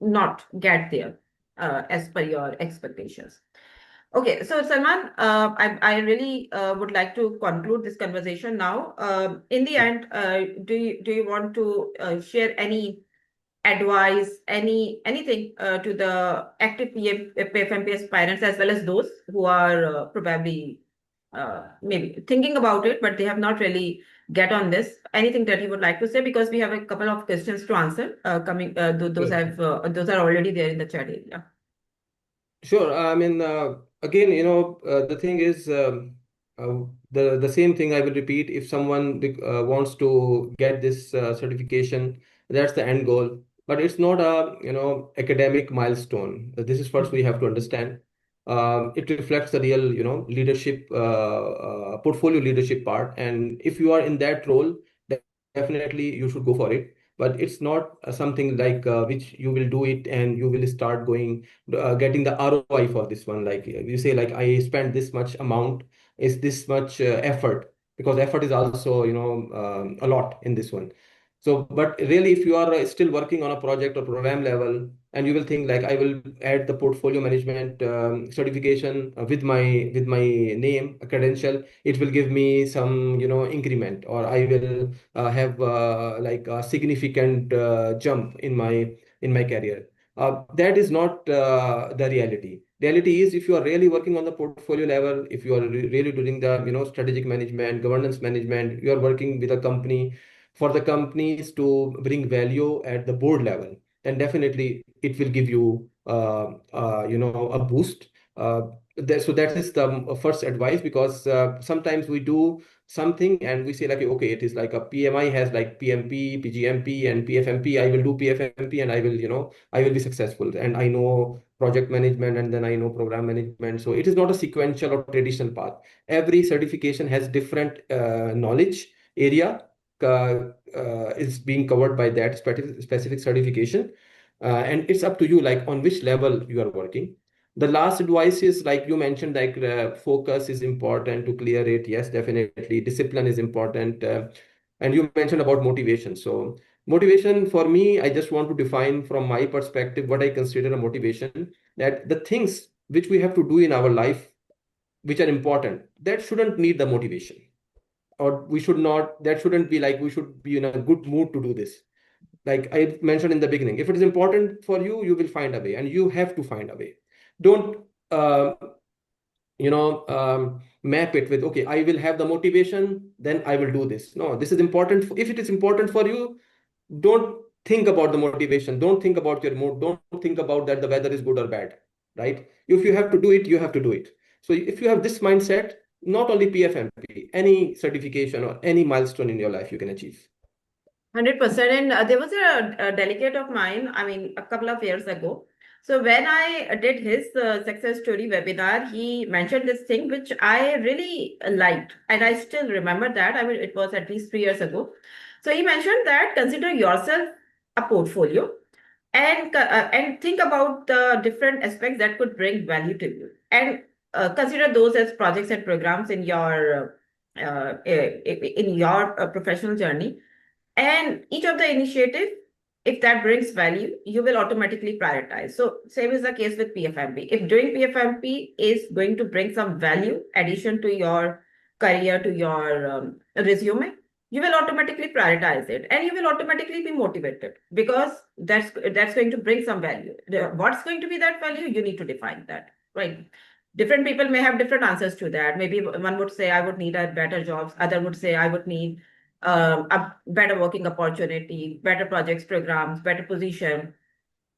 not get there as per your expectations. Okay, so Salman, I really would like to conclude this conversation now. In the end, do you want to share any advice, anything to the active PFMP aspirants, as well as those who are probably maybe thinking about it, but they have not really get on this? Anything that you would like to say? Because we have a couple of questions to answer coming. Those are already there in the chat area. Sure. I mean, again, the thing is, the same thing I will repeat. If someone wants to get this certification, that's the end goal. But it's not a, academic milestone. This is first we have to understand. It reflects the real, leadership, portfolio leadership part. And if you are in that role, definitely you should go for it. But it's not something like which you will do it and you will start getting the ROI for this one. Like you say, like I spent this much amount, is this much effort, because effort is also, a lot in this one. So, but really, if you are still working on a project or program level, and you will think like I will add the portfolio management certification with my name, a credential, it will give me some, increment, or I will have like a significant jump in my career. That is not the reality. Reality is, if you are really working on the portfolio level, if you are really doing the, strategic management, governance management, you are working with a company for the companies to bring value at the board level, then definitely it will give you, a boost. So that is the first advice, because sometimes we do something and we say like, okay, it is like a PMI has like PMP, PGMP, and PFMP. I will do PFMP and I will be successful. And I know project management, and then I know program management. So it is not a sequential or traditional path. Every certification has different knowledge area is being covered by that specific certification. And it's up to you, like on which level you are working. The last advice is, like you mentioned, like focus is important to clear it. Yes, definitely. Discipline is important. And you mentioned about motivation. So motivation for me, I just want to define from my perspective what I consider a motivation, that the things which we have to do in our life, which are important, that shouldn't need the motivation. Or that shouldn't be like we should be in a good mood to do this. Like I mentioned in the beginning, if it is important for you, you will find a way, and you have to find a way. Don't uh, map it with, okay, I will have the motivation, then I will do this. No, this is important. If it is important for you, don't think about the motivation. Don't think about your mood. Don't think about that the weather is good or bad, right? If you have to do it, you have to do it. So if you have this mindset, not only PFMP, any certification or any milestone in your life you can achieve. 100%. And there was a delegate of mine, I mean, a couple of years ago. So when I did his success story webinar, he mentioned this thing which I really liked, and I still remember that. I mean, it was at least 3 years ago. So he mentioned that consider yourself a portfolio, and think about the different aspects that could bring value to you, and consider those as projects and programs in your professional journey. And each of the initiative if that brings value, you will automatically prioritize. So same is the case with PfMP. If doing PfMP is going to bring some value addition to your career, to your resume, you will automatically prioritize it, and you will automatically be motivated, because that's going to bring some value. What's going to be that value? You need to define that, right? Different people may have different answers to that. Maybe one would say I would need a better jobs. Other would say I would need a better working opportunity, better projects, programs, better position,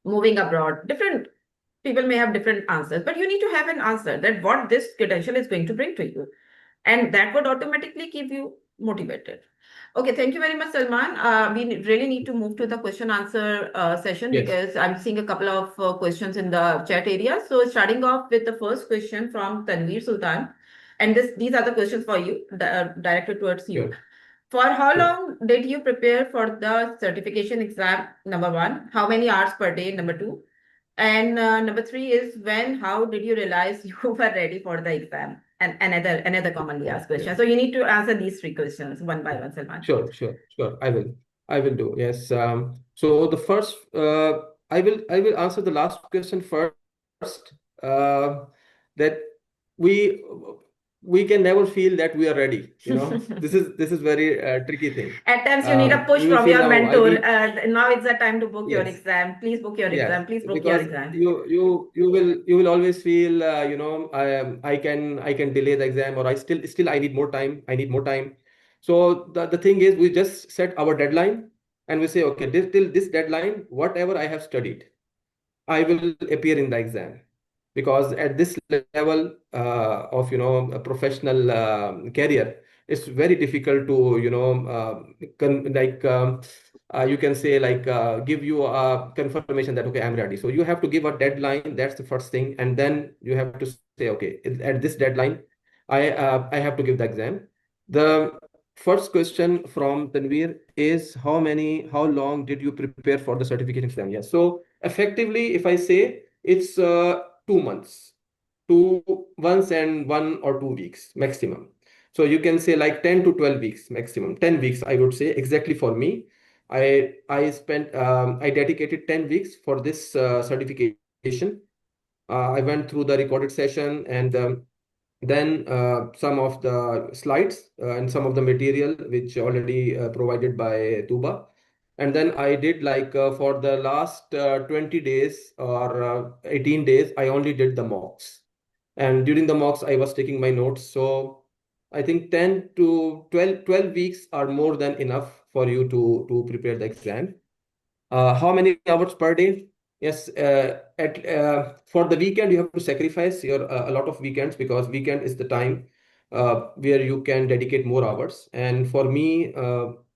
moving abroad. Different people may have different answers, but you need to have an answer that what this credential is going to bring to you. And that would automatically keep you motivated. Okay, thank you very much, Salman. We really need to move to the question answer session, Yes. because I'm seeing a couple of questions in the chat area. So starting off with the first question from Tanveer Sultan. And these are the questions for you, directed towards you. Sure. For how Sure. long did you prepare for the certification exam, number one? How many hours per day, number two? And number three is how did you realize you were ready for the exam? And another commonly asked question. So you need to answer these three questions one by one, Salman. Sure. I will do. Yes. So the first, I will answer the last question first. That we we can never feel that we are ready. This is very tricky thing. At times you need a push You will from feel your now mentor. Now it's the time to book your yes. exam. Please book your Yes, exam. Please book your because exam. you will always feel I can delay the exam, or I need more time. I need more time. So the thing is, we just set our deadline and we say, okay, till this deadline, whatever I have studied, I will appear in the exam. Because at this level of a professional career, it's very difficult to you can say give you a confirmation that okay, I'm ready. So you have to give a deadline. That's the first thing, and then you have to say okay, at this deadline, I have to give the exam. The first question from Tanveer is how long did you prepare for the certification exam? Yes. So effectively, if I say it's 2 months, 2 months and 1 or 2 weeks maximum. So you can say like 10 to 12 weeks maximum. 10 weeks, I would say exactly for me. I dedicated 10 weeks for this certification. I went through the recorded session, and then some of the slides and some of the material which already provided by Tooba. And then I did for the last 20 days or 18 days, I only did the mocks. And during the mocks, I was taking my notes. So I think 10 to 12 weeks are more than enough for you to prepare the exam. How many hours per day? Yes, for the weekend, you have to sacrifice a lot of weekends, because weekend is the time where you can dedicate more hours. And for me,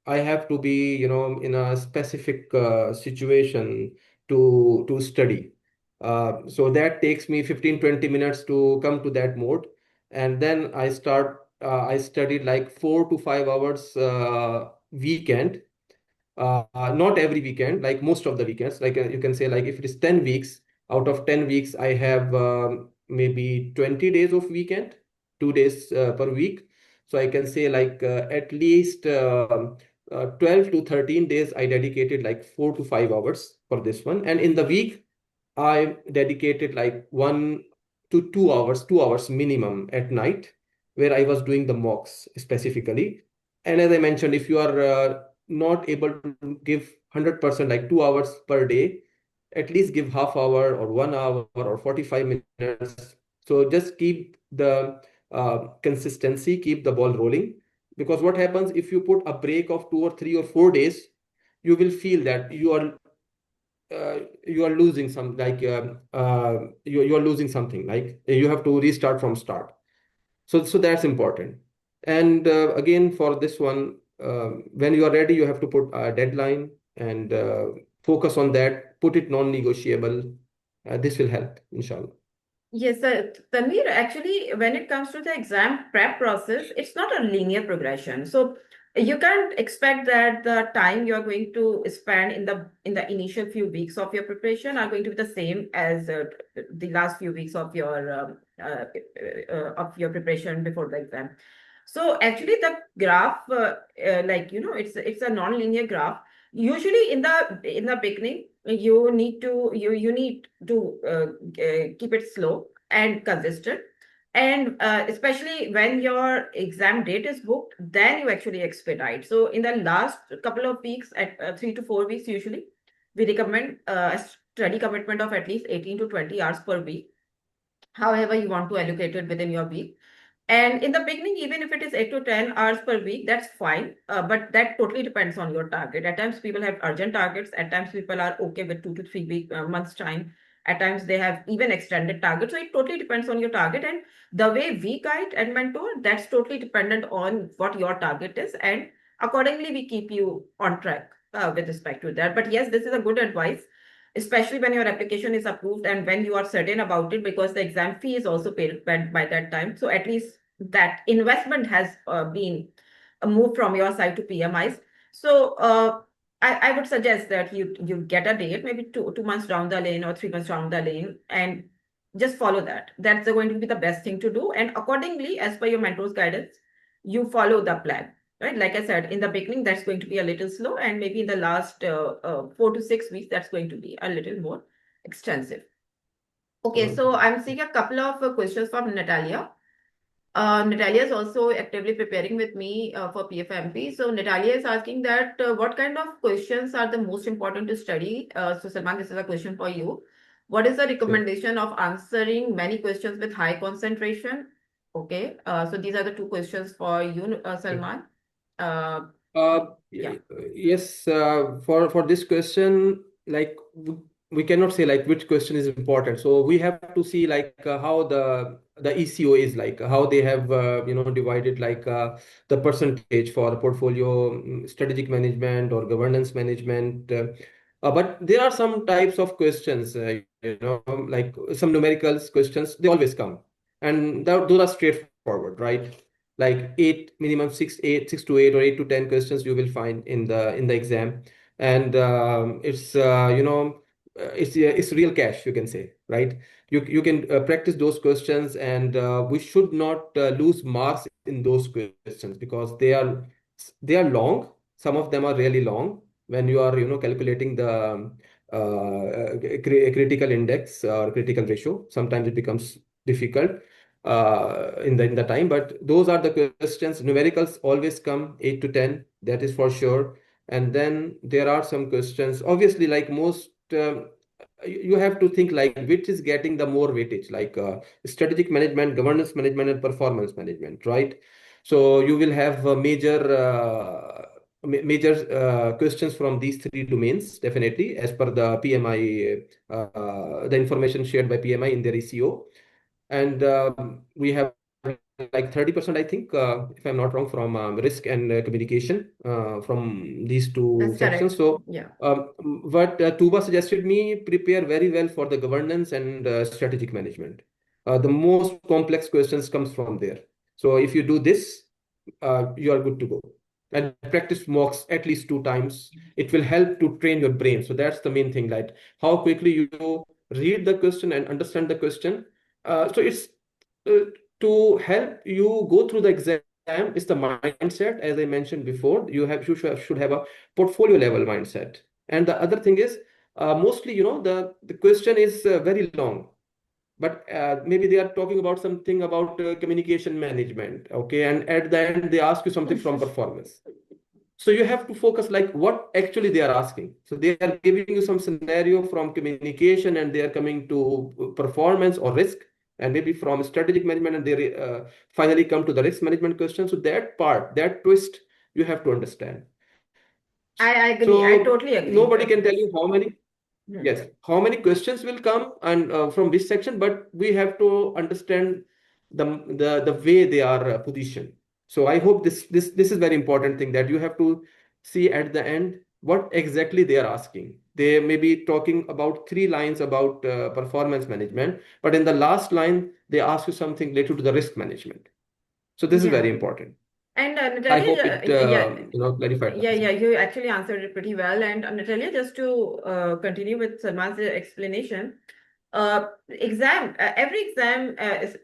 I have to be, in a specific situation to study. So that takes me 15-20 minutes to come to that mode. And then I studied like 4 to 5 hours weekend. Not every weekend, like most of the weekends. Like you can say, like if it is 10 weeks, out of 10 weeks, I have maybe 20 days of weekend, 2 days per week. So I can say at least 12 to 13 days, I dedicated like 4 to 5 hours for this one. And in the week, I dedicated like 1 to 2 hours, 2 hours minimum at night, where I was doing the mocks specifically. And as I mentioned, if you are not able to give 100%, like 2 hours per day, at least give half hour or 1 hour or 45 minutes. So just keep the consistency, keep the ball rolling. Because what happens if you put a break of 2 or 3 or 4 days, you will feel that you are losing some, you are losing something, like you have to restart from start. So that's important. And again, for this one, when you are ready, you have to put a deadline and focus on that, put it non-negotiable. This will help, inshallah. Yes, Tanveer, actually, when it comes to the exam prep process, it's not a linear progression. So you can't expect that the time you're going to spend in the initial few weeks of your preparation are going to be the same as the last few weeks of your preparation before the exam. So actually, the graph, it's a non-linear graph. Usually in the beginning, you need to keep it slow and consistent. And especially when your exam date is booked, then you actually expedite. So in the last couple of weeks, at 3 to 4 weeks, usually, we recommend a study commitment of at least 18 to 20 hours per week, however you want to allocate it within your week. And in the beginning, even if it is 8 to 10 hours per week, that's fine. But that totally depends on your target. At times, people have urgent targets. At times, people are okay with 2 to 3 months time. At times, they have even extended targets. So it totally depends on your target. And the way we guide and mentor, that's totally dependent on what your target is. And accordingly, we keep you on track with respect to that. But yes, this is a good advice, especially when your application is approved and when you are certain about it, because the exam fee is also paid by that time. So at least that investment has been moved from your side to PMIs. So I would suggest that you get a date, maybe 2 months down the lane or 3 months down the lane, and just follow that. That's going to be the best thing to do. And accordingly, as per your mentor's guidance, you follow the plan. Right, like I said, in the beginning, that's going to be a little slow, and maybe in the last 4 to 6 weeks, that's going to be a little more extensive. Okay, so I'm seeing a couple of questions from Natalia. Natalia is also actively preparing with me for PFMP. So Natalia is asking that what kind of questions are the most important to study? So Salman, this is a question for you. What is the recommendation of answering many questions with high concentration? Okay, so these are the two questions for you, Salman. Uh, yeah. Yes, for this question, like we cannot say like which question is important. So we have to see like how the ECO is like, how they have divided like the percentage for portfolio strategic management or governance management. But there are some types of questions, like some numericals questions, they always come, and those are straightforward, right? Like minimum 6 to 8 or 8 to 10 questions you will find in the exam, and it's real cash, you can say, right? You can practice those questions, and we should not lose marks in those questions because they are long. Some of them are really long when you are calculating the critical index or critical ratio. Sometimes it becomes difficult in the time, but those are the questions. Numericals always come 8 to 10, that is for sure. And then there are some questions, obviously, like most you have to think like which is getting the more weightage, like strategic management, governance management, and performance management, right? So you will have major questions from these three domains, definitely, as per the PMI, the information shared by PMI in their ECO. And we have like 30%, I think, if I'm not wrong, from risk and communication from these two That's sections. correct. So Yeah. what Tooba suggested me prepare very well for the governance and strategic management. The most complex questions comes from there. So if you do this, you are good to go. And practice mocks at least 2 times. It will help to train your brain. So that's the main thing, like how quickly you read the question and understand the question. So it's to help you go through the exam is the mindset. As I mentioned before, you should have a portfolio level mindset. And the other thing is, mostly, the question is very long, but maybe they are talking about something about communication management, okay, and at the end they ask you something from performance. So you have to focus like what actually they are asking. So they are giving you some scenario from communication, and they are coming to performance or risk, and maybe from strategic management, and they finally come to the risk management question. So that part, that twist, you have to understand. I agree. I So totally agree. nobody can tell you how many. Hmm. Yes, how many questions will come and from which section, but we have to understand the way they are positioned. So I hope this is very important thing, that you have to see at the end what exactly they are asking. They may be talking about 3 lines about performance management, but in the last line they ask you something related to the risk management. So this is very Yeah. important. And I hope Natalia, it yeah, clarified the yeah, answer. you actually answered it pretty well. And Natalia, just to continue with Salman's explanation, Every exam,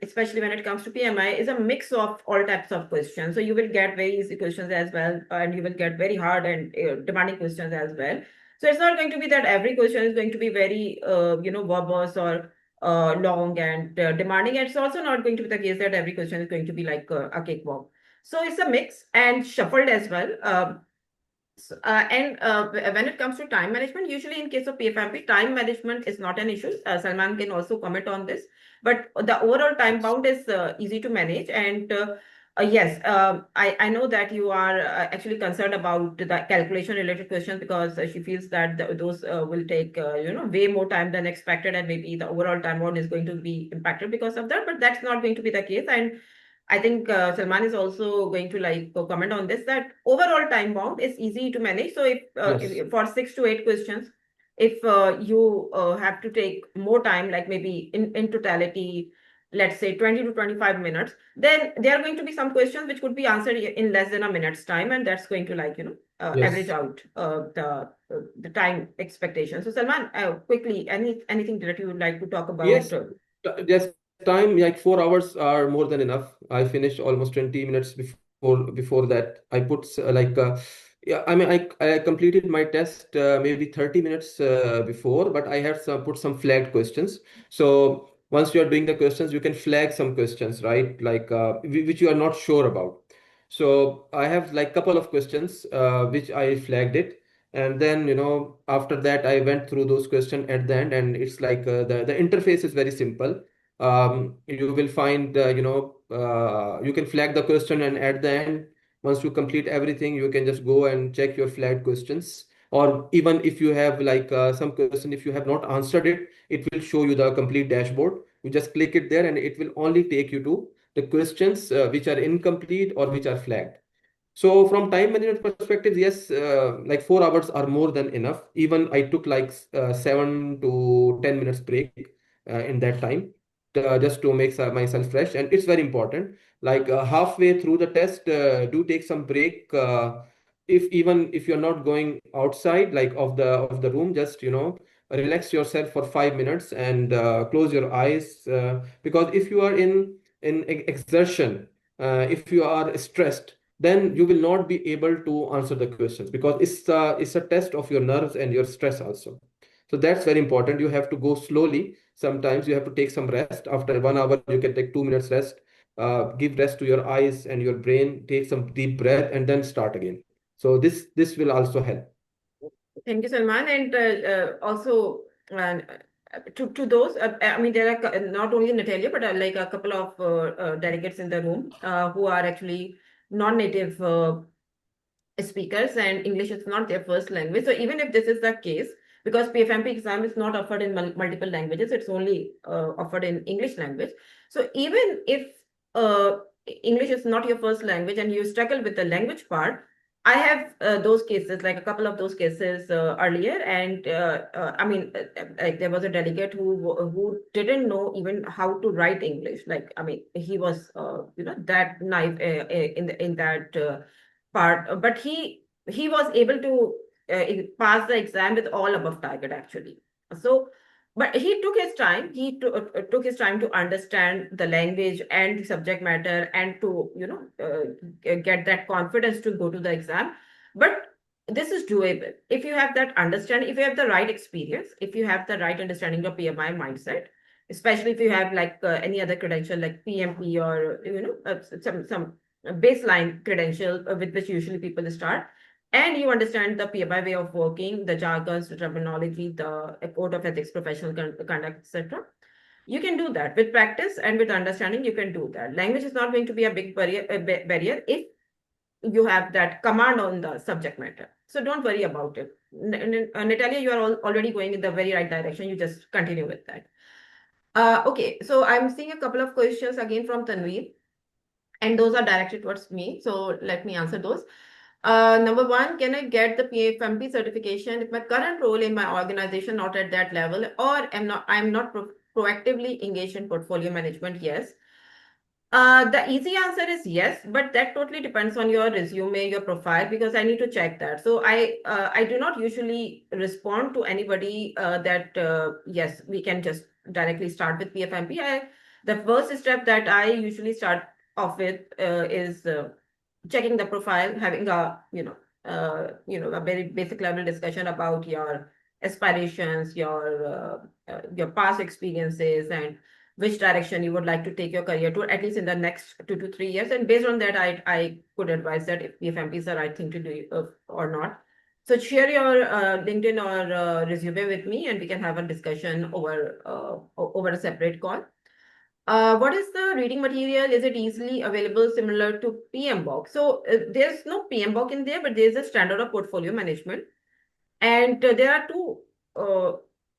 especially when it comes to PMI, is a mix of all types of questions. So you will get very easy questions as well, and you will get very hard and demanding questions as well. So it's not going to be that every question is going to be very, verbose or long and demanding. It's also not going to be the case that every question is going to be like a cakewalk. So it's a mix and shuffled as well. When it comes to time management, usually in case of PfMP, time management is not an issue. Salman can also comment on this, but the overall time bound is easy to manage. And yes, I know that you are actually concerned about the calculation related questions because she feels that those will take way more time than expected, and maybe the overall time bound is going to be impacted because of that. But that's not going to be the case. And I think Salman is also going to like comment on this, that overall time bound is easy to manage. So Yes. if for 6 to 8 questions, if you have to take more time, like maybe in totality, let's say 20 to 25 minutes, then there are going to be some questions which could be answered in less than a minute's time, and that's going to like average Yes. out the time expectation. So Salman, quickly, anything that you would like to talk about? Yes. Yes. Time like 4 hours are more than enough. I finished almost 20 minutes before that. I put yeah, I mean I completed my test maybe 30 minutes before, but I had put some flagged questions. So once you are doing the questions, you can flag some questions, right? Like which you are not sure about. So I have like couple of questions which I flagged it, and then after that I went through those questions at the end, and it's like the interface is very simple. You will find you can flag the question, and at the end, once you complete everything, you can just go and check your flagged questions. Or even if you have like some question, if you have not answered it, it will show you the complete dashboard. You just click it there, and it will only take you to the questions which are incomplete or which are flagged. So from time management perspective, yes, like 4 hours are more than enough. Even I took like 7 to 10 minutes break in that time, just to make myself fresh. And it's very important. Like halfway through the test, do take some break. If even if you're not going outside, like of the room, just relax yourself for 5 minutes and close your eyes. Because if you are in exertion, if you are stressed, then you will not be able to answer the questions, because it's a test of your nerves and your stress also. So that's very important. You have to go slowly. Sometimes you have to take some rest. After 1 hour, you can take 2 minutes rest. Give rest to your eyes and your brain. Take some deep breath and then start again. So this will also help. Thank you, Salman. And also, to those, I mean, there are not only Natalia, but like a couple of delegates in the room who are actually non-native speakers, and English is not their first language. So even if this is the case, because PfMP exam is not offered in multiple languages, it's only offered in English language. So even if English is not your first language and you struggle with the language part, I have those cases, like a couple of those cases earlier, and I mean, like there was a delegate who didn't know even how to write English. Like, I mean, he was that naive in that part, but he was able to pass the exam with all above target actually. So, but he took his time. He took his time to understand the language and the subject matter, and to get that confidence to go to the exam. But this is doable if you have that understanding, if you have the right experience, if you have the right understanding of PMI mindset, especially if you have like any other credential like PMP, or some baseline credential with which usually people start, and you understand the PMI way of working, the jargons, the terminology, the code of ethics, professional conduct, etc. You can do that with practice and with understanding. You can do that. Language is not going to be a big barrier if you have that command on the subject matter. So don't worry about it. Natalia, you are already going in the very right direction. You just continue with that. Okay, so I'm seeing a couple of questions again from Tanveer, and those are directed towards me. So let me answer those. Number one, can I get the PfMP certification if my current role in my organization not at that level, or I'm not proactively engaged in portfolio management? Yes. The easy answer is yes, but that totally depends on your resume, your profile, because I need to check that. So I do not usually respond to anybody that yes, we can just directly start with PfMP, the first step that I usually start off with is checking the profile, having a a very basic level discussion about your aspirations, your past experiences, and which direction you would like to take your career to, at least in the next 2 to 3 years. And based on that, I could advise that if PfMP is the right thing to do or not. So share your LinkedIn or resume with me, and we can have a discussion over a separate call. What is the reading material? Is it easily available, similar to PMBOK? So there's no PMBOK in there, but there's a standard of portfolio management. And there are two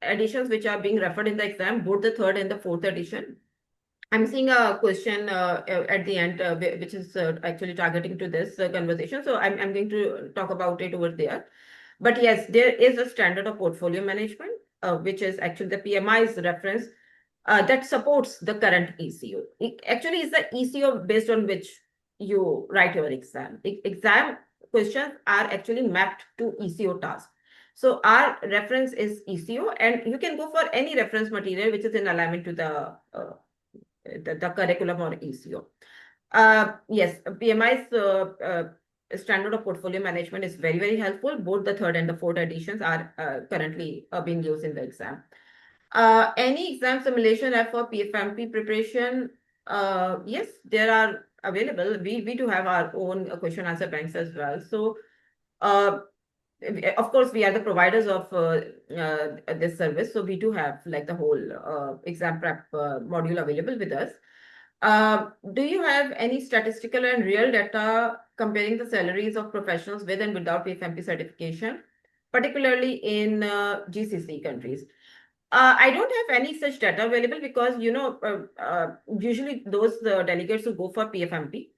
editions which are being referred in the exam, both the third and the fourth edition. I'm seeing a question at the end, which is actually targeting to this conversation. So I'm going to talk about it over there. But yes, there is a standard of portfolio management, which is actually the PMI's reference that supports the current ECO. It actually is the ECO based on which you write your exam. Exam questions are actually mapped to ECO tasks. So our reference is ECO, and you can go for any reference material which is in alignment to the curriculum or ECO. Yes, PMI's standard of portfolio management is very, very helpful. Both the third and the fourth editions are currently being used in the exam. Any exam simulation app for PfMP preparation? Yes, there are available. We do have our own question answer banks as well. So, of course, we are the providers of this service. So we do have like the whole exam prep module available with us. Do you have any statistical and real data comparing the salaries of professionals with and without PfMP certification, particularly in GCC countries? I don't have any such data available because, usually those delegates who go for PfMP,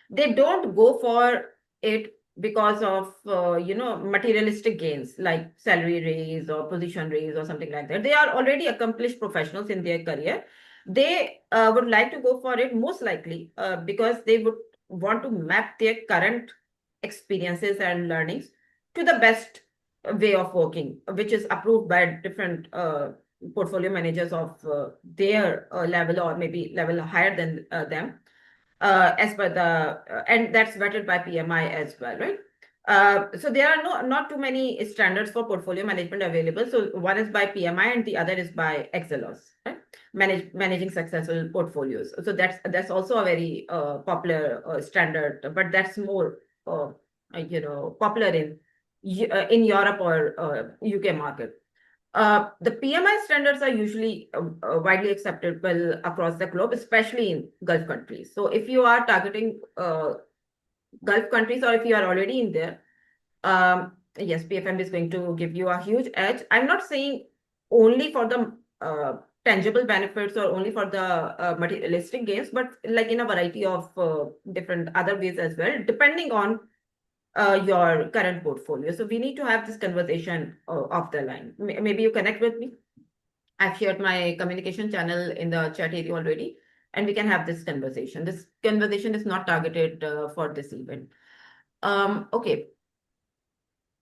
they don't go for it because of, materialistic gains like salary raise or position raise or something like that. They are already accomplished professionals in their career. They would like to go for it most likely because they would want to map their current experiences and learnings to the best way of working, which is approved by different portfolio managers of their level or maybe level higher than them, as per and that's vetted by PMI as well, right? So there are not too many standards for portfolio management available. So one is by PMI and the other is by Excelos, right? Managing successful portfolios. So that's also a very popular standard, but that's more popular in Europe or UK market. The PMI standards are usually widely acceptable across the globe, especially in Gulf countries. So if you are targeting Gulf countries, or if you are already in there, yes, PfMP is going to give you a huge edge. I'm not saying only for the tangible benefits or only for the materialistic gains, but like in a variety of different other ways as well, depending on your current portfolio. So we need to have this conversation off the line. Maybe you connect with me. I've shared my communication channel in the chat area already, and we can have this conversation. This conversation is not targeted for this event. Okay.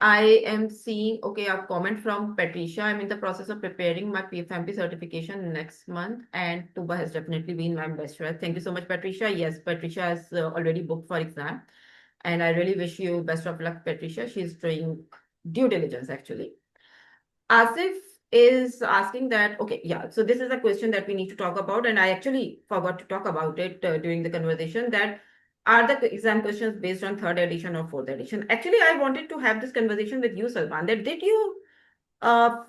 I am seeing, a comment from Patricia. I'm in the process of preparing my PfMP certification next month, and Tooba has definitely been my best friend. Thank you so much, Patricia. Yes, Patricia has already booked for exam. And I really wish you best of luck, Patricia. She's doing due diligence, actually. Asif is asking that, so this is a question that we need to talk about. And I actually forgot to talk about it during the conversation, that are the exam questions based on third edition or fourth edition? Actually, I wanted to have this conversation with you, Salman, that did you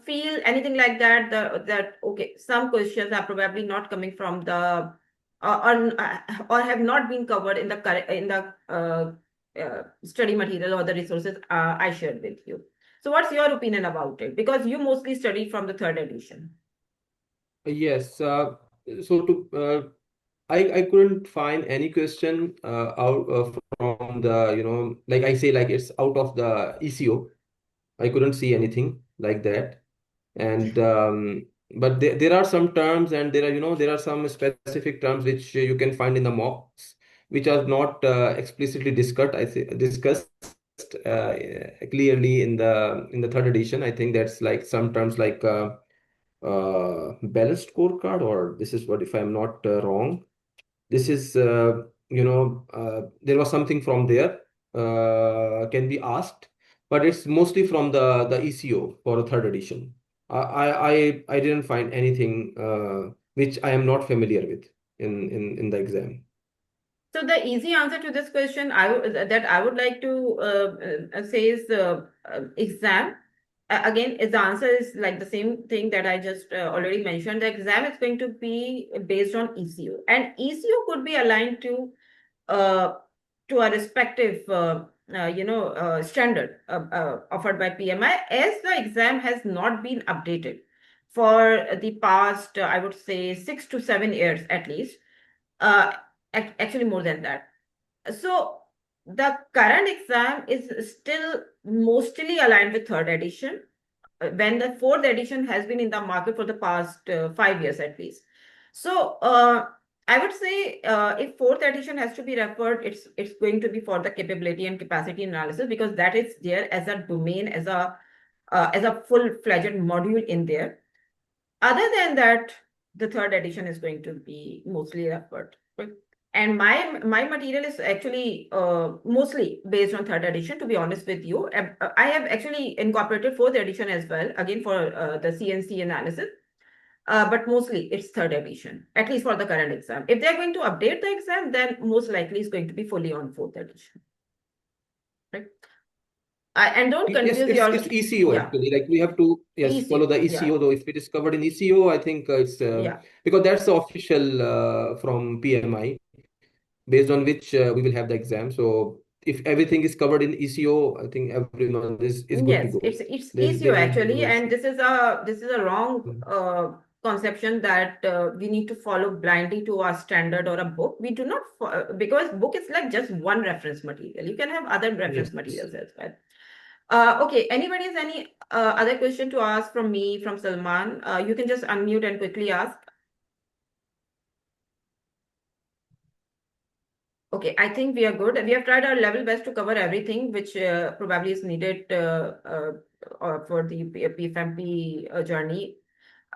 feel anything like that, some questions are probably not coming from the, or have not been covered in the study material or the resources I shared with you. So what's your opinion about it? Because you mostly studied from the third edition. Yes. I couldn't find any question out from the, like I say, like it's out of the ECO. I couldn't see anything like that. And but there are some terms, and there are some specific terms which you can find in the mocks, which are not explicitly discussed clearly in the third edition. I think that's like some terms like balanced scorecard, or this is what, if I'm not wrong, this is there was something from there can be asked, but it's mostly from the ECO for the third edition. I didn't find anything which I am not familiar with in the exam. So the easy answer to this question that I would like to say is exam. Again, the answer is like the same thing that I just already mentioned. The exam is going to be based on ECO, and ECO could be aligned uh, to a respective standard offered by PMI, as the exam has not been updated for the past I would say 6 to 7 years at least. uh, Actually more than that. So the current exam is still mostly aligned with third edition, when the fourth edition has been in the market for the past 5 years at least. So I would say if fourth edition has to be referred, it's going to be for the capability and capacity analysis, because that is there as a domain, as a full-fledged module in there. Other than that, the third edition is going to be mostly referred. Right? And my material is actually mostly based on third edition, to be honest with you. I have actually incorporated fourth edition as well, again for the CNC analysis. But mostly it's third edition, at least for the current exam. If they're going to update the exam, then most likely it's going to be fully on fourth edition. Right? And don't Yes, confuse your... it's ECO Yeah, actually. Like we have to, yes, follow the ECO. Yeah, ECO. Though if it is covered in ECO, I think it's yeah. because that's the official from PMI, based on which we will have the exam. So if everything is covered in ECO, I think everyone is good to Yes, go. it's There easier won't be actually, any and issue. this is a wrong Mm. conception that we need to follow blindly to a standard or a book. We do not because book is like just one reference material. You can have other Yes. reference materials as well. Okay, anybody has any other question to ask from me, from Salman? You can just unmute and quickly ask. Okay, I think we are good. We have tried our level best to cover everything which probably is needed for the PfMP journey.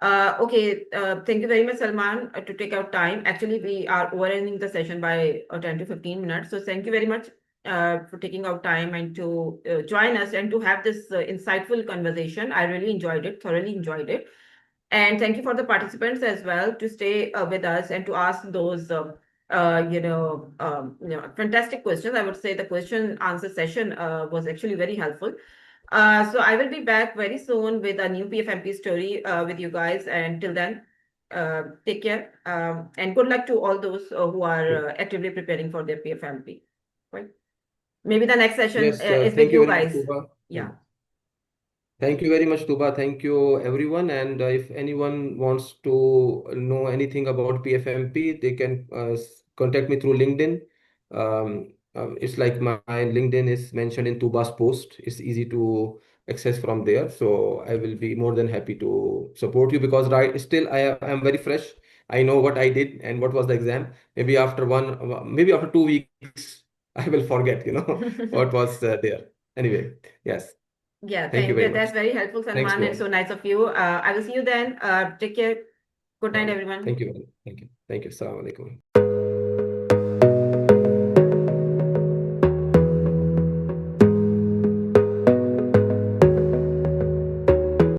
Okay, thank you very much, Salman, to take out time. Actually, we are overrunning the session by 10 to 15 minutes. So thank you very much for taking out time and to join us and to have this insightful conversation. I really enjoyed it, thoroughly enjoyed it. And thank you for the participants as well to stay with us and to ask those fantastic questions. I would say the question answer session was actually very helpful. So I will be back very soon with a new PfMP story with you guys. And till then, take care and good luck to all those who are actively preparing for their PfMP. Right? Maybe the next session Yes, is with thank you you very much, guys. Tuba. Yeah. Thank you very much, Tuba. Thank you, everyone. And if anyone wants to know anything about PFMP, they can contact me through LinkedIn. It's like my LinkedIn is mentioned in Tuba's post. It's easy to access from there. So I will be more than happy to support you, because still I am very fresh. I know what I did and what was the exam. Maybe after 2 weeks, I will forget, what was there. Anyway, yes. Yeah, Thank you very much. that's very helpful, Thanks Salman, to and all. so nice of you. I will see you then. Take care. Good night, everyone. Thank you. Thank you. Thank you. Assalamu alaikum.